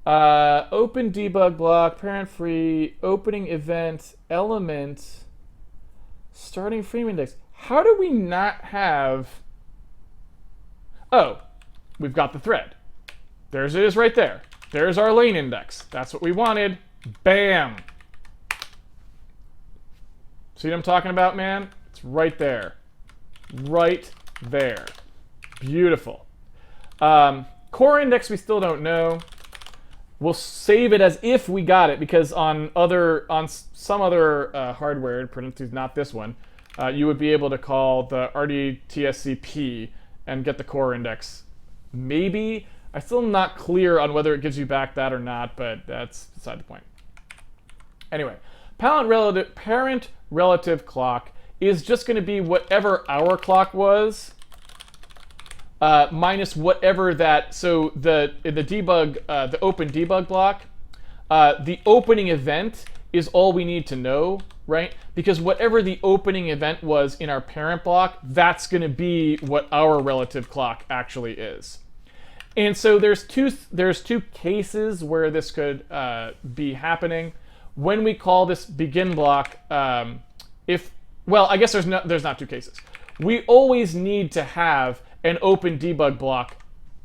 Open debug block, parent free, opening event, element. Starting frame index. How do we not have... Oh, we've got the thread. There's it is right there. There's our lane index. That's what we wanted. Bam. See what I'm talking about, man? It's right there. Right there. Beautiful. Core index we still don't know. We'll save it as if we got it, because on some other hardware, in parentheses, not this one, you would be able to call the RDTSCP and get the core index. Maybe. I'm still not clear on whether it gives you back that or not, but that's beside the point. Anyway, parent relative clock is just going to be whatever our clock was, minus whatever that. So in the debug, the open debug block, the opening event is all we need to know, right? Because whatever the opening event was in our parent block, that's going to be what our relative clock actually is. And so there's two cases where this could be happening. When we call this begin block, well, I guess there's not two cases. We always need to have an open debug block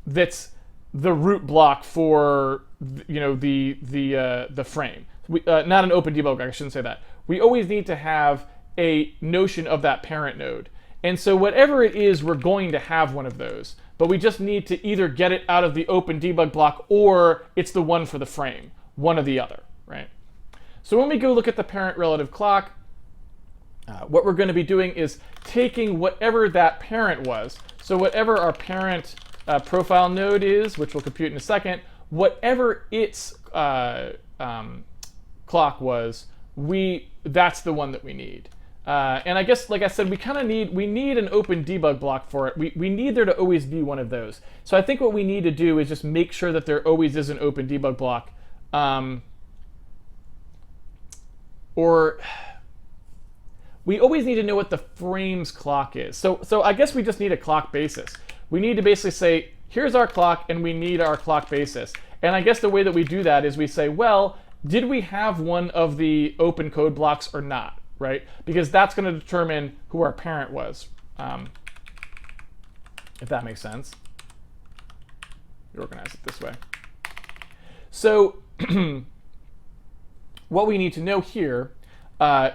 that's the root block for the frame. Not an open debug block, I shouldn't say that. We always need to have a notion of that parent node. And so whatever it is, we're going to have one of those. But we just need to either get it out of the open debug block or it's the one for the frame, one or the other, right? So when we go look at the parent relative clock, what we're going to be doing is taking whatever that parent was. So whatever our parent profile node is, which we'll compute in a second, whatever its clock was, that's the one that we need. And I guess, like I said, we need an open debug block for it. We need there to always be one of those. So I think what we need to do is just make sure that there always is an open debug block. Or we always need to know what the frame's clock is. So I guess we just need a clock basis. We need to basically say, here's our clock, and we need our clock basis. And I guess the way that we do that is we say, well, did we have one of the open code blocks or not? Right? Because that's going to determine who our parent was, if that makes sense. You organize it this way. So what we need to know here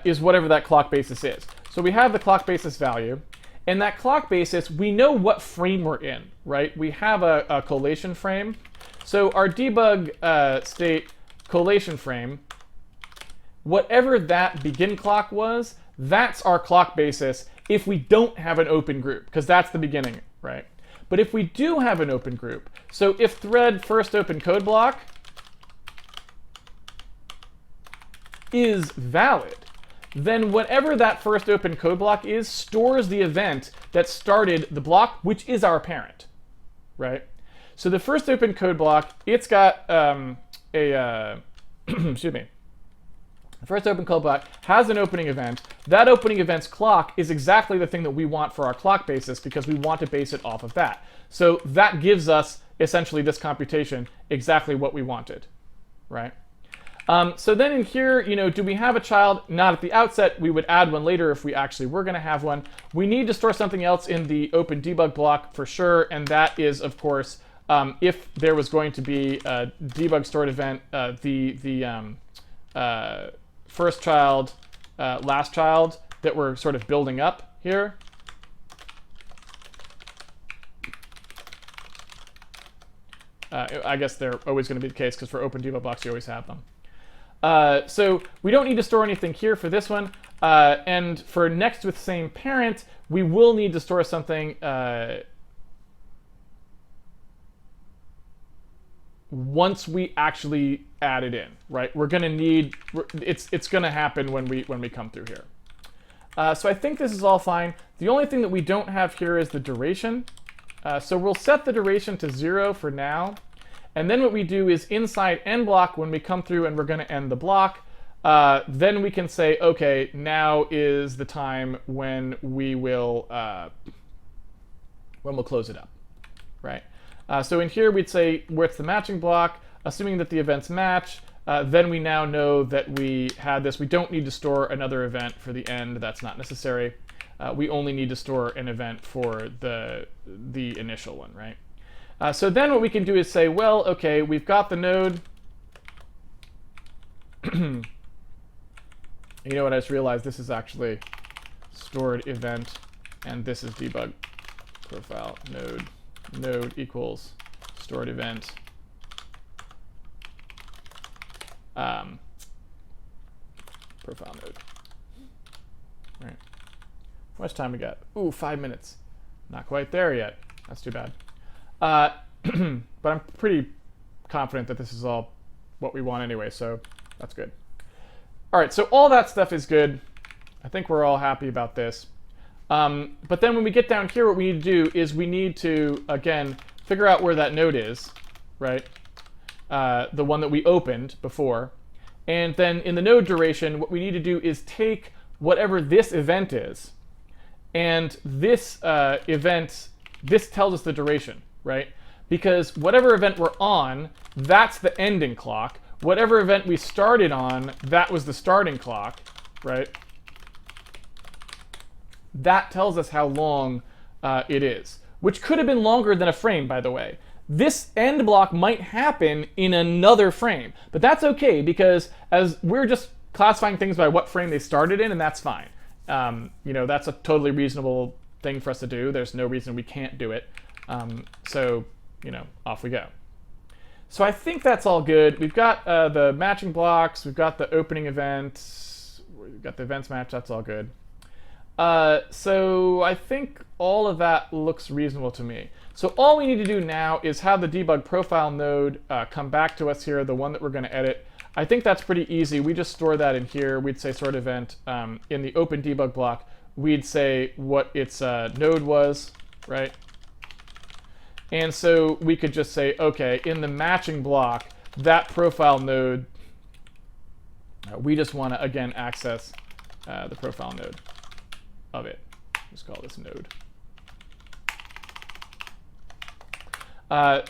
is whatever that clock basis is. So we have the clock basis value, and that clock basis, we know what frame we're in, right? We have a collation frame. So our debug state collation frame, whatever that begin clock was, that's our clock basis if we don't have an open group, because that's the beginning, right? But if we do have an open group, so if thread first open code block is valid, then whatever that first open code block is stores the event that started the block, which is our parent, right? So the first open code block, it's got excuse me. The first open code block has an opening event. That opening event's clock is exactly the thing that we want for our clock basis because we want to base it off of that. So that gives us, essentially, this computation exactly what we wanted, right? So then in here, do we have a child? Not at the outset. We would add one later if we actually were going to have one. We need to store something else in the open debug block for sure, and that is, of course, if there was going to be a debug stored event, first child, last child that we're sort of building up here. I guess they're always going to be the case because for open debug blocks you always have them. So we don't need to store anything here for this one. And for next with same parent, we will need to store something once we actually add it in, right? We're going to need, it's going to happen when we come through here. So I think this is all fine. The only thing that we don't have here is the duration. So we'll set the duration to 0 for now. And then what we do is inside end block, when we come through and we're going to end the block, then we can say, okay, now is the time when we'll close it up, right? So in here we'd say where's the matching block, assuming that the events match, then we now know that we had this. We don't need to store another event for the end. That's not necessary. We only need to store an event for the initial one, right? So then what we can do is say, well, okay, we've got the node. You know what? I just realized this is actually stored event, and this is debug profile node equals stored event. Profile node. All right. How much time we got? Ooh, 5 minutes. Not quite there yet. That's too bad. But I'm pretty confident that this is all what we want anyway, so that's good. All right, so all that stuff is good. I think we're all happy about this. But then when we get down here, what we need to do is we need to, again, figure out where that node is, right? The one that we opened before. And then in the node duration, what we need to do is take whatever this event is, and this event, this tells us the duration, right? Because whatever event we're on, that's the ending clock. Whatever event we started on, that was the starting clock, right? That tells us how long it is, which could have been longer than a frame, by the way. This end block might happen in another frame, but that's okay because as we're just classifying things by what frame they started in, and that's fine. You know, that's a totally reasonable thing for us to do. There's no reason we can't do it. So, you know, off we go. So I think that's all good. We've got the matching blocks. We've got the opening event. We've got the events match. That's all good. So I think all of that looks reasonable to me. So all we need to do now is have the debug profile node come back to us here, the one that we're going to edit. I think that's pretty easy. We just store that in here. We'd say sort event in the open debug block. We'd say what its node was, right? And so we could just say, okay, in the matching block, that profile node, we just want to, again, access the profile node of it. Let's call this node.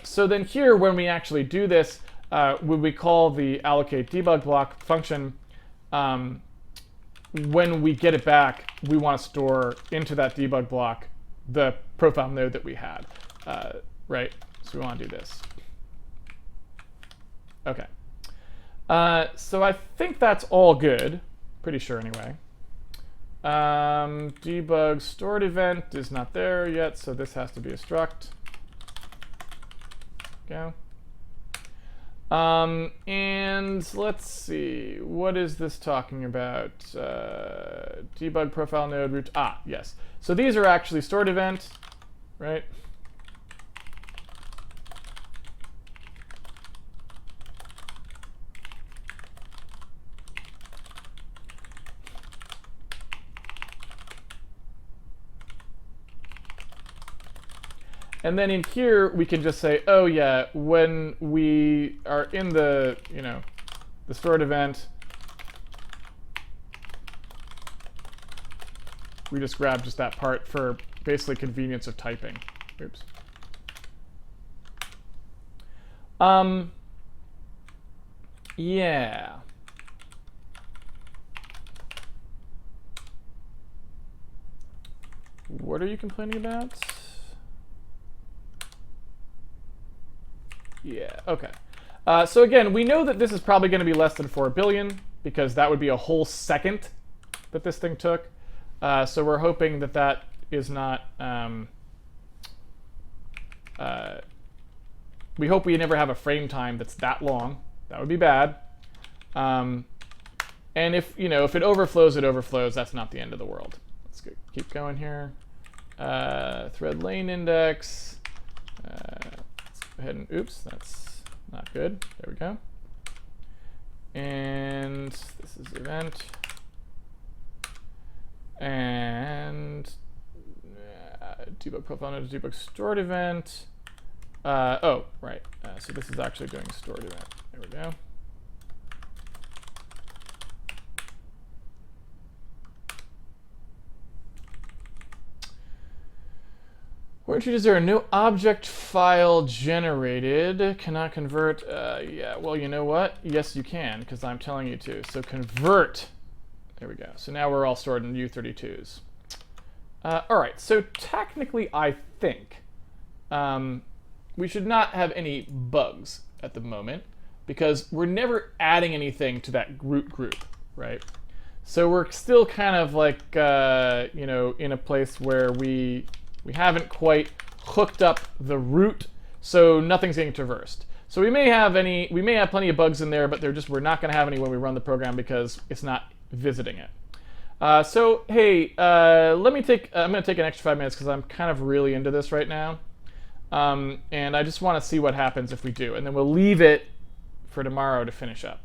So then here, when we actually do this, when we call the allocate debug block function, when we get it back, we want to store into that debug block the profile node that we had, right? So we want to do this. Okay. So I think that's all good. Pretty sure anyway. Debug stored event is not there yet, so this has to be a struct. Go. And let's see, what is this talking about? Debug profile node root. Ah, yes. So these are actually stored event, right? And then in here, we can just say, oh yeah, when we are in the, you know, the stored event, we just grab just that part for basically convenience of typing. Oops. Yeah. What are you complaining about? Yeah, okay. So again, we know that this is probably going to be less than 4 billion, because that would be a whole second that this thing took. So we're hoping that that is not... we hope we never have a frame time that's that long. That would be bad. And if, you know, if it overflows, it overflows. That's not the end of the world. Let's keep going here. Thread lane index. Go ahead and, oops, that's not good. There we go. And this is event. And debug profile node debug stored event. Oh, right. So this is actually doing stored event. There we go. is there no object file generated? Cannot convert. Yeah, well, you know what? Yes, you can, because I'm telling you to. So convert. There we go. So now we're all stored in U32s. All right, so technically, I think we should not have any bugs at the moment, because we're never adding anything to that root group, right? So we're still kind of like, you know, in a place where we haven't quite hooked up the root, so nothing's getting traversed. So we may have plenty of bugs in there, but we're not going to have any when we run the program because it's not visiting it. So hey, I'm going to take an extra 5 minutes because I'm kind of really into this right now, and I just want to see what happens if we do, and then we'll leave it for tomorrow to finish up.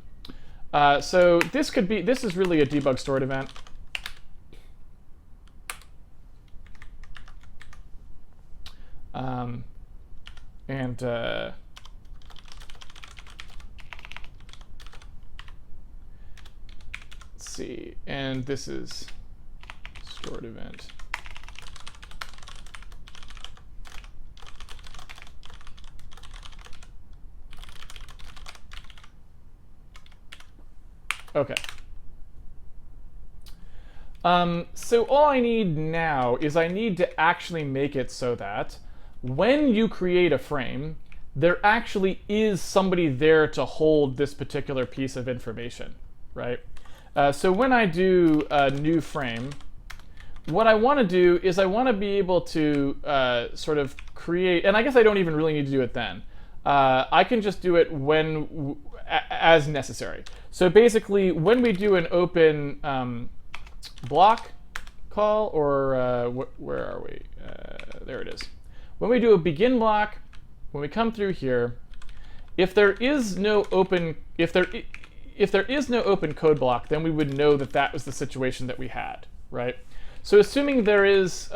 So this is really a debug stored event. Let's see, and this is stored event. Okay. So all I need now is I need to actually make it so that when you create a frame, there actually is somebody there to hold this particular piece of information, right? So when I do a new frame, what I want to do is I want to be able to sort of create, and I guess I don't even really need to do it then. I can just do it as necessary. So basically, when we do an open block call, or where are we? There it is. When we do a begin block, when we come through here, if there is no open code block, then we would know that that was the situation that we had, right? So assuming there is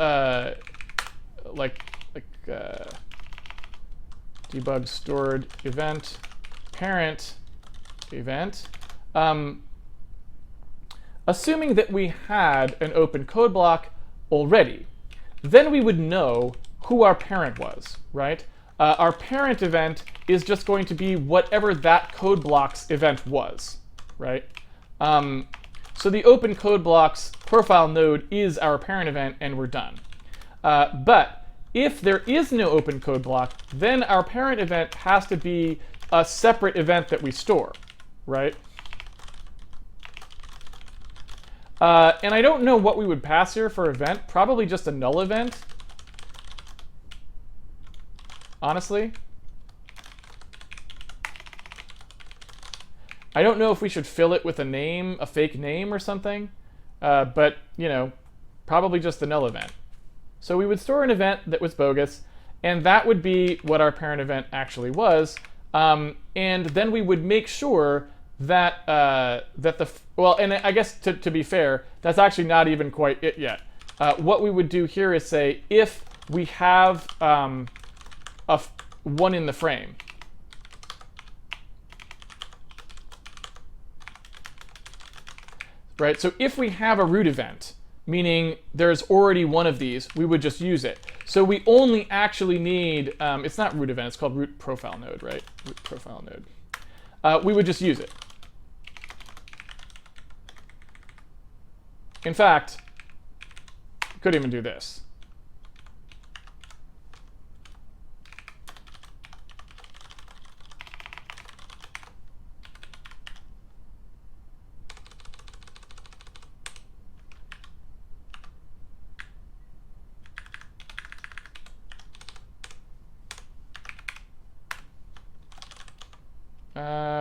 debug stored event parent event, assuming that we had an open code block already, then we would know who our parent was, right? Our parent event is just going to be whatever that code block's event was, right? So the open code block's profile node is our parent event, and we're done. But if there is no open code block, then our parent event has to be a separate event that we store, right? And I don't know what we would pass here for event. Probably just a null event, honestly. I don't know if we should fill it with a name, a fake name or something, but, you know, probably just the null event. So we would store an event that was bogus, and that would be what our parent event actually was. And then we would make sure that well, and I guess to be fair, that's actually not even quite it yet. What we would do here is say if we have one in the frame, right? So if we have a root event, meaning there's already one of these, we would just use it. So we only actually need, it's not root event, it's called root profile node, right? Root profile node. We would just use it. In fact, could even do this.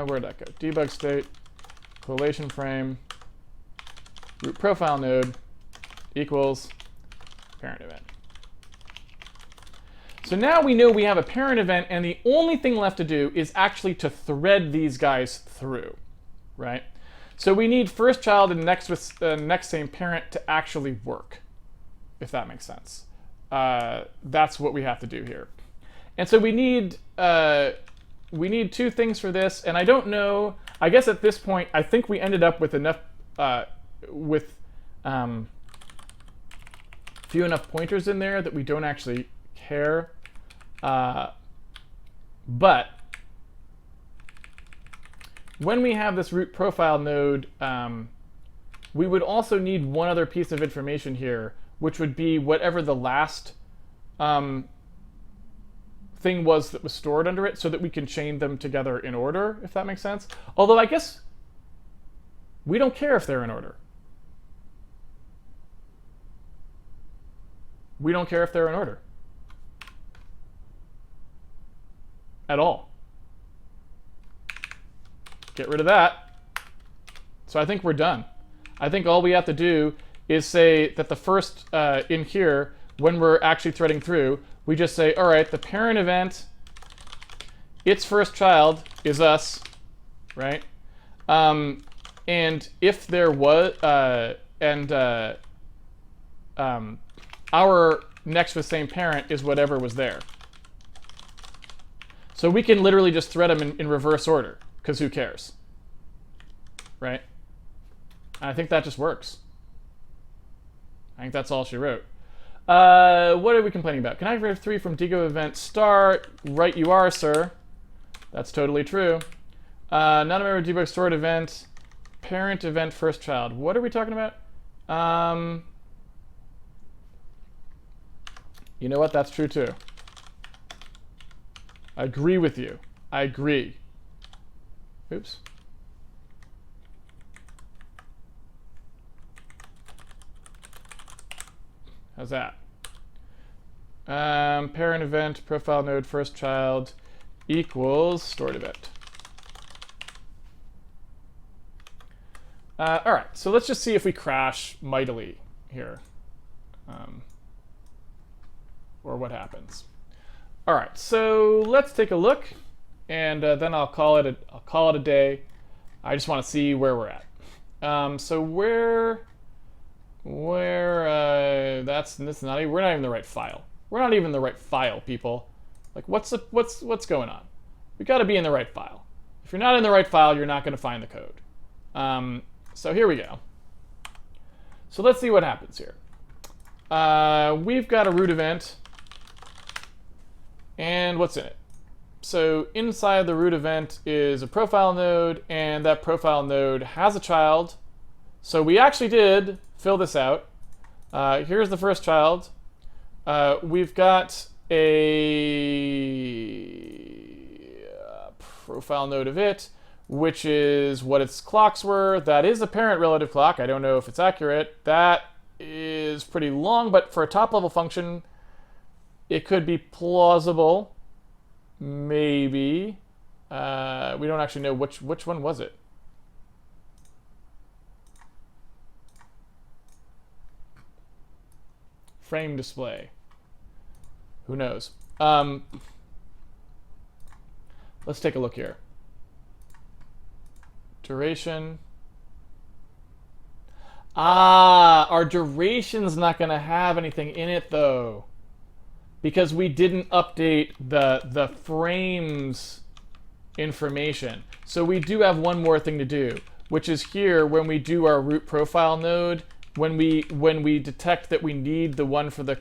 Where'd that go? Debug state, collation frame, root profile node equals parent event. So now we know we have a parent event, and the only thing left to do is actually to thread these guys through, right? So we need first child and next same parent to actually work, if that makes sense. That's what we have to do here. And so we need two things for this, and I don't know. I guess at this point, I think we ended up with enough, few enough pointers in there that we don't actually care. But when we have this root profile node, we would also need one other piece of information here, which would be whatever the last thing was that was stored under it, so that we can chain them together in order, if that makes sense. Although I guess we don't care if they're in order. We don't care if they're in order at all. Get rid of that. So I think we're done. I think all we have to do is say that the first in here, when we're actually threading through, we just say, all right, the parent event, its first child is us, right? And if there was, our next with same parent is whatever was there. So we can literally just thread them in reverse order, because who cares, right? And I think that just works. I think that's all she wrote. What are we complaining about? Can I have 3 from Digo event start? Right you are, sir. That's totally true. None of our debug stored event. Parent event first child. What are we talking about? You know what? That's true too. I agree with you. I agree. Oops. How's that? Parent event, profile node, first child equals stored event. All right, so let's just see if we crash mightily here, or what happens. All right, so let's take a look, and then I'll call it a day. I just want to see where we're at. So we're not even in the right file. We're not even in the right file, people. Like, what's going on? We got to be in the right file. If you're not in the right file, you're not going to find the code. So here we go. So let's see what happens here. We've got a root event, and what's in it? So inside the root event is a profile node, and that profile node has a child. So we actually did fill this out. Here's the first child. We've got a profile node of it, which is what its clocks were. That is a parent relative clock. I don't know if it's accurate. That is pretty long, but for a top-level function, it could be plausible. Maybe. We don't actually know which one was it. Frame display. Who knows? Let's take a look here. Duration. Our duration's not going to have anything in it, though, because we didn't update the frames information. So we do have one more thing to do, which is here when we do our root profile node, when we detect that we need the one for the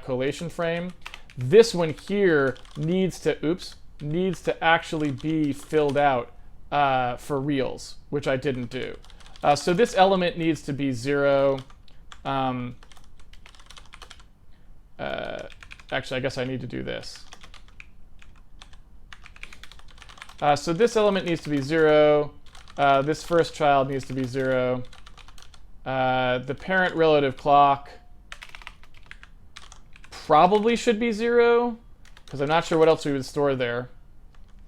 collation frame, this one here needs to actually be filled out for reals, which I didn't do. So this element needs to be 0. Actually, I guess I need to do this. So this element needs to be 0. This first child needs to be 0. The parent relative clock probably should be 0, because I'm not sure what else we would store there.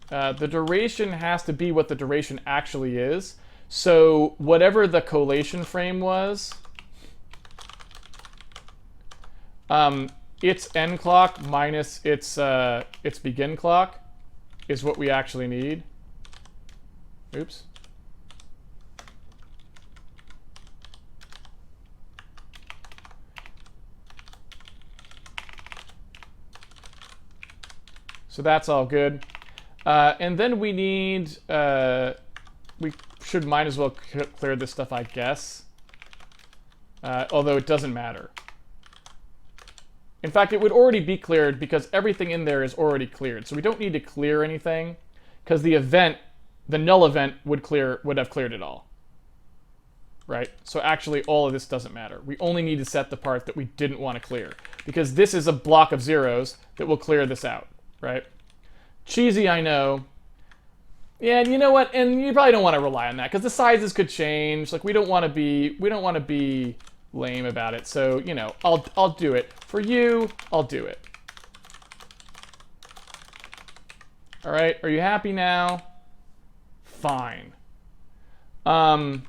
The duration has to be what the duration actually is. So whatever the collation frame was, its end clock minus its begin clock is what we actually need. Oops. So that's all good. And then we need, we might as well clear this stuff, I guess. Although it doesn't matter. In fact, it would already be cleared because everything in there is already cleared. So we don't need to clear anything because the event, the null event would have cleared it all. Right? So actually all of this doesn't matter. We only need to set the part that we didn't want to clear because this is a block of zeros that will clear this out, right? Cheesy, I know. Yeah, and you know what? And you probably don't want to rely on that because the sizes could change. Like we don't want to be lame about it. So, you know, I'll do it. For you, I'll do it. All right, are you happy now? Fine. All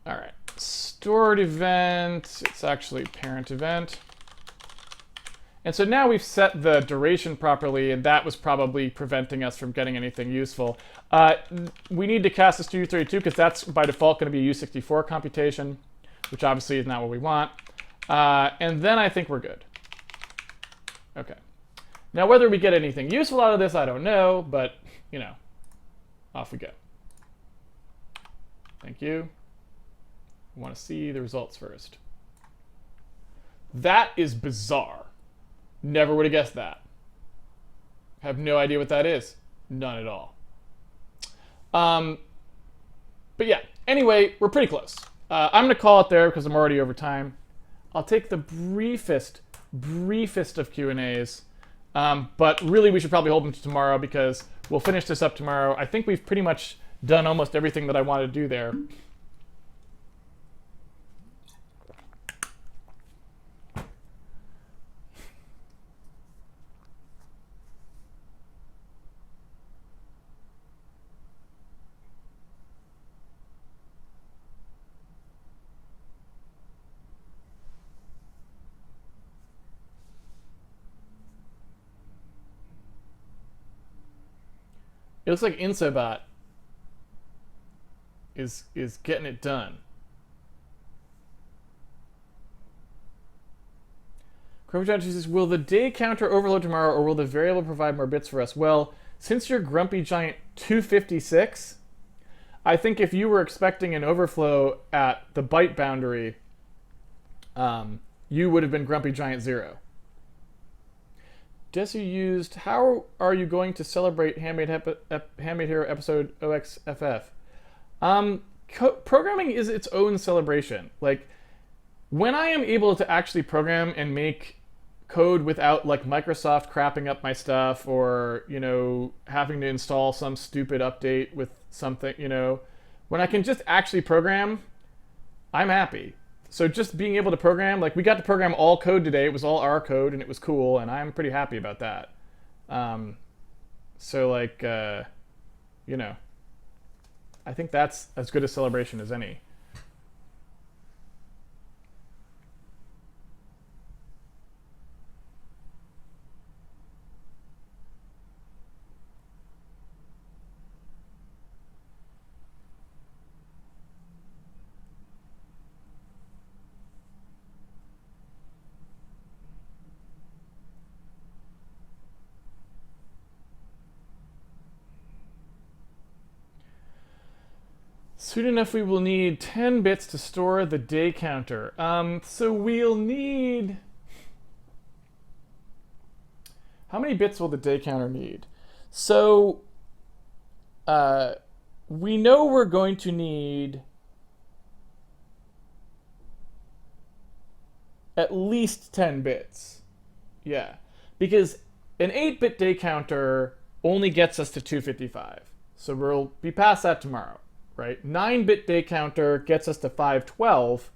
right, stored event, it's actually parent event. And so now we've set the duration properly, and that was probably preventing us from getting anything useful. We need to cast this to U32 because that's by default going to be a U64 computation, which obviously is not what we want. And then I think we're good. Okay. Now whether we get anything useful out of this, I don't know, but, you know, off we go. Thank you. I want to see the results first. That is bizarre. Never would have guessed that. Have no idea what that is. None at all. But yeah, anyway, we're pretty close. I'm going to call it there because I'm already over time. I'll take the briefest of Q&As. But really, we should probably hold them to tomorrow because we'll finish this up tomorrow. I think we've pretty much done almost everything that I wanted to do there. It looks like Insobot is getting it done. Chrome says, will the day counter overload tomorrow or will the variable provide more bits for us? Well, since you're Grumpy Giant 256, I think if you were expecting an overflow at the byte boundary, you would have been Grumpy Giant 0. Desu used, how are you going to celebrate Handmade Hero episode OXFF? Programming is its own celebration. Like, when I am able to actually program and make code without like Microsoft crapping up my stuff or, you know, having to install some stupid update with something, you know, when I can just actually program, I'm happy. So just being able to program, like we got to program all code today. It was all our code and it was cool, and I'm pretty happy about that. So like, you know, I think that's as good a celebration as any. Soon enough we will need 10 bits to store the day counter. So we'll need... How many bits will the day counter need? So we know we're going to need at least 10 bits. Yeah, because an 8-bit day counter only gets us to 255. So we'll be past that tomorrow. Right, 9-bit day counter gets us to 512,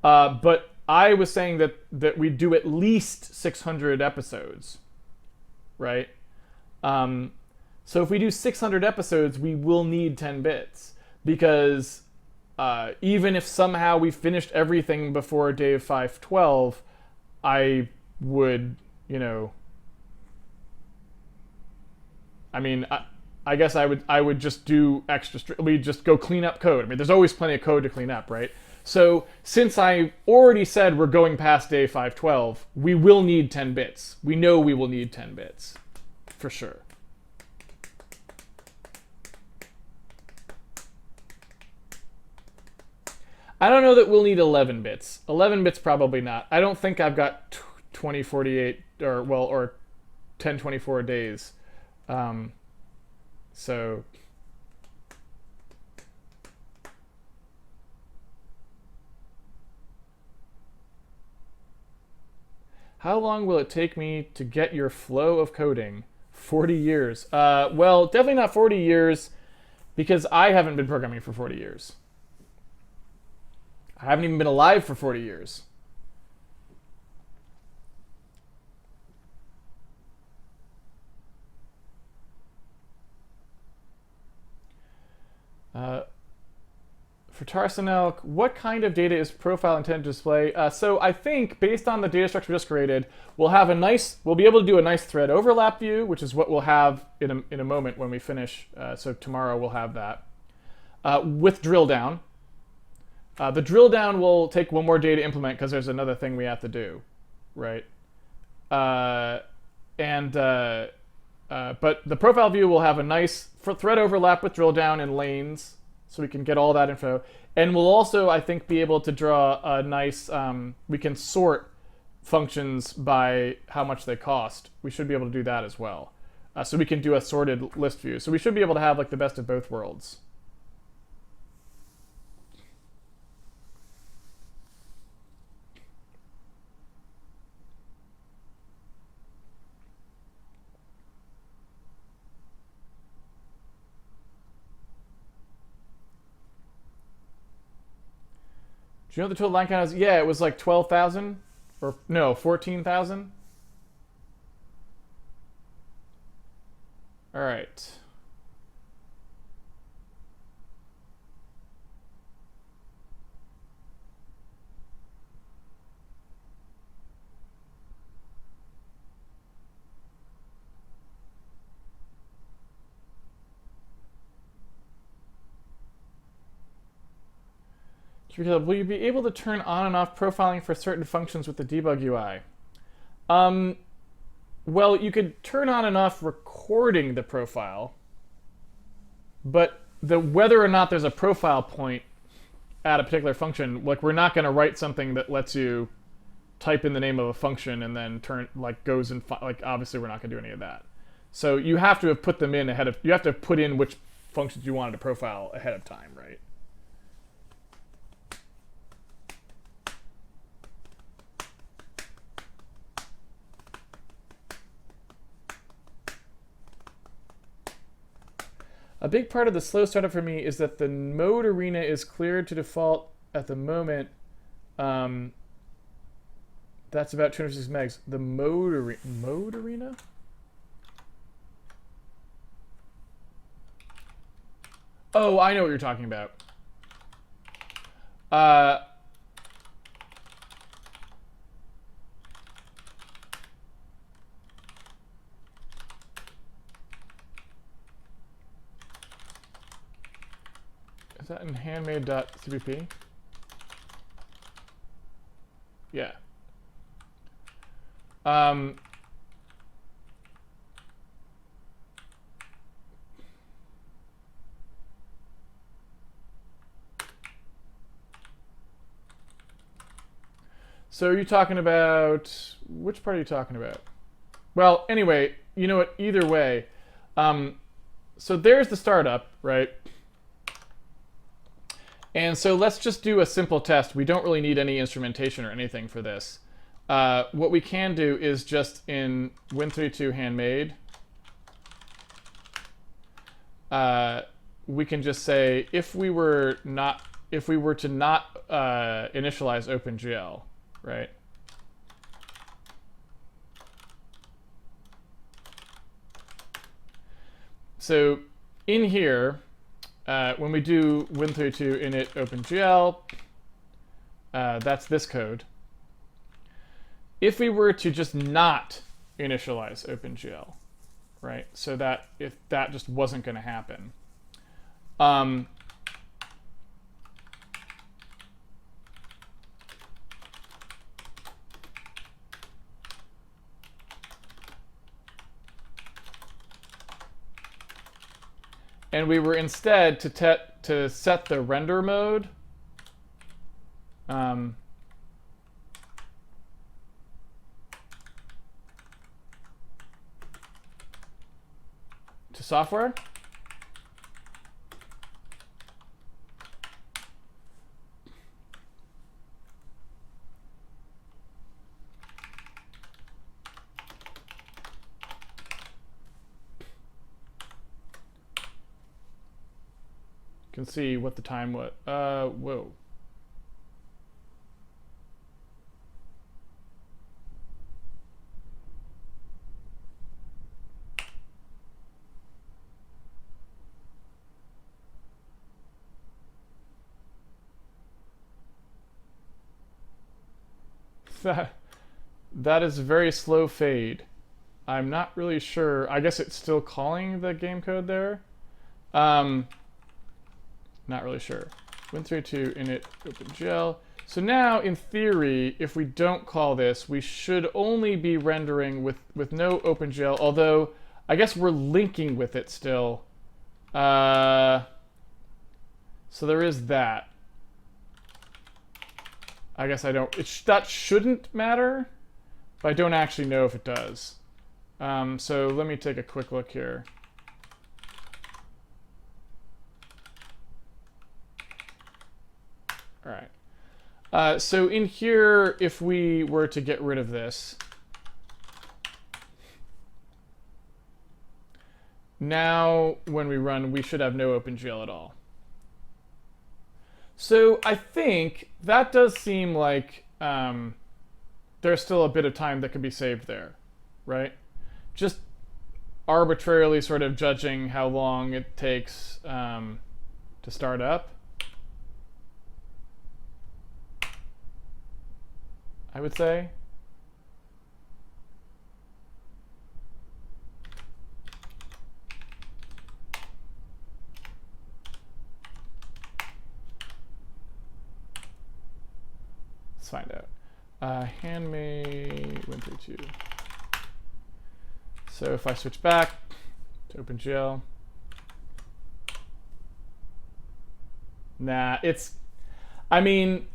but I was saying that we do at least 600 episodes, right? So if we do 600 episodes, we will need 10 bits because even if somehow we finished everything before day 512, I would, you know, I mean, I guess I would just do extra. We just go clean up code. I mean, there's always plenty of code to clean up, right? So since I already said we're going past day 512, we will need 10 bits. We know we will need 10 bits, for sure. I don't know that we'll need 11 bits. 11 bits probably not. I don't think I've got 2048 or 1024 days. So how long will it take me to get your flow of coding? 40 years. Well, definitely not 40 years because I haven't been programming for 40 years. I haven't even been alive for 40 years. For Tarsanel, what kind of data is profile intended to display? So I think based on the data structure we just created, we'll be able to do a nice thread overlap view, which is what we'll have in a moment when we finish. So tomorrow we'll have that with drill down. The drill down will take one more day to implement because there's another thing we have to do, right? But the profile view will have a nice thread overlap with drill down and lanes, so we can get all that info. And we'll also, I think, be able to draw a nice, we can sort functions by how much they cost. We should be able to do that as well. So we can do a sorted list view. So we should be able to have like the best of both worlds. Do you know what the total line count is? Yeah, it was like 12,000 or no, 14,000. All right. Will you be able to turn on and off profiling for certain functions with the debug UI? Well, you could turn on and off recording the profile, but whether or not there's a profile point at a particular function, like we're not going to write something that lets you type in the name of a function and then goes and obviously we're not going to do any of that. So you have to have put them in you have to put in which functions you wanted to profile ahead of time, right? A big part of the slow startup for me is that the mode arena is cleared to default at the moment. That's about 206 megs. The mode arena? Oh, I know what you're talking about. Is that in handmade.cpp? Yeah. So are you talking about, which part are you talking about? Well, anyway, you know what, either way. So there's the startup, right? And so let's just do a simple test. We don't really need any instrumentation or anything for this. What we can do is just in Win32 Handmade, we can just say if we were to not initialize OpenGL, right? So in here, when we do Win32 init OpenGL, that's this code. If we were to just not initialize OpenGL, right? So that if that just wasn't going to happen. And we were instead to set the render mode To software. Can see what the time was. Whoa. That is a very slow fade. I'm not really sure. I guess it's still calling the game code there. Not really sure. Win32 init OpenGL. So now, in theory, if we don't call this, we should only be rendering with no OpenGL, although I guess we're linking with it still. So there is that. I guess I don't... that shouldn't matter, but I don't actually know if it does. So let me take a quick look here. All right. So in here, if we were to get rid of this, now when we run, we should have no OpenGL at all. So I think that does seem like there's still a bit of time that can be saved there, right? Just arbitrarily sort of judging how long it takes to start up. I would say. Let's find out. Handmade Win32. So if I switch back to OpenGL, nah, it's, I mean,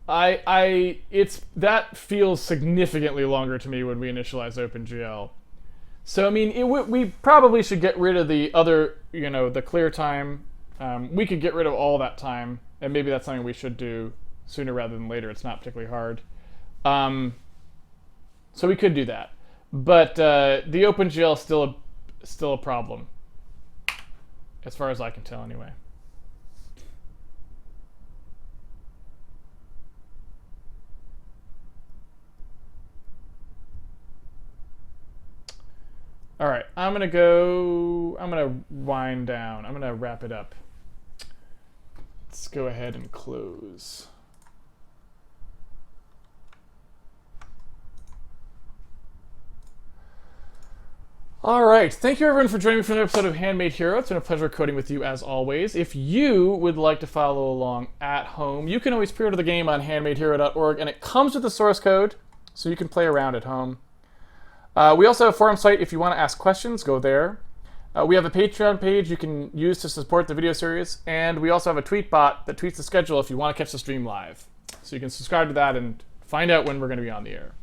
that feels significantly longer to me when we initialize OpenGL. So I mean, we probably should get rid of the other, the clear time. We could get rid of all that time, and maybe that's something we should do sooner rather than later. It's not particularly hard. So we could do that, but the OpenGL is still a problem, as far as I can tell, anyway. All right, I'm gonna wind down. I'm gonna wrap it up. Let's go ahead and close. All right, thank you everyone for joining me for another episode of Handmade Hero. It's been a pleasure coding with you as always. If you would like to follow along at home, you can always pre-order the game on handmadehero.org, and it comes with the source code, so you can play around at home. We also have a forum site. If you want to ask questions, go there. We have a Patreon page you can use to support the video series, and we also have a tweet bot that tweets the schedule if you want to catch the stream live. So you can subscribe to that and find out when we're going to be on the air.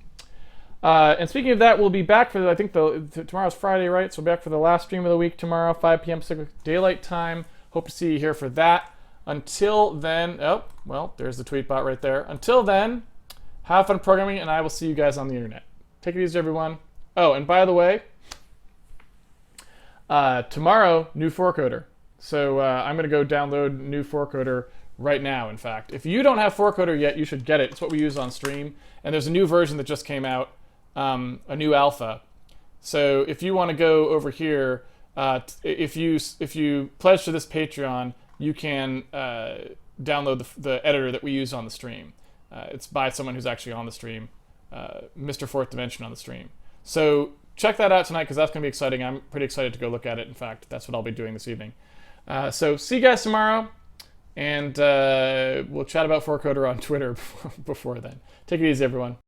And speaking of that, we'll be back for, I think, tomorrow's Friday, right? So we'll be back for the last stream of the week tomorrow, 5 p.m. Pacific Daylight Time. Hope to see you here for that. Until then, oh, well, there's the tweet bot right there. Until then, have fun programming, and I will see you guys on the internet. Take it easy, everyone. Oh, and by the way, tomorrow, new 4Coder. So I'm going to go download new 4Coder right now, in fact. If you don't have 4Coder yet, you should get it. It's what we use on stream. And there's a new version that just came out, a new alpha. So if you want to go over here, if you pledge to this Patreon, you can download the editor that we use on the stream. It's by someone who's actually on the stream, Mr. Fourth Dimension on the stream. So check that out tonight, because that's going to be exciting. I'm pretty excited to go look at it. In fact, that's what I'll be doing this evening. So see you guys tomorrow, and we'll chat about 4Coder on Twitter before then. Take it easy, everyone.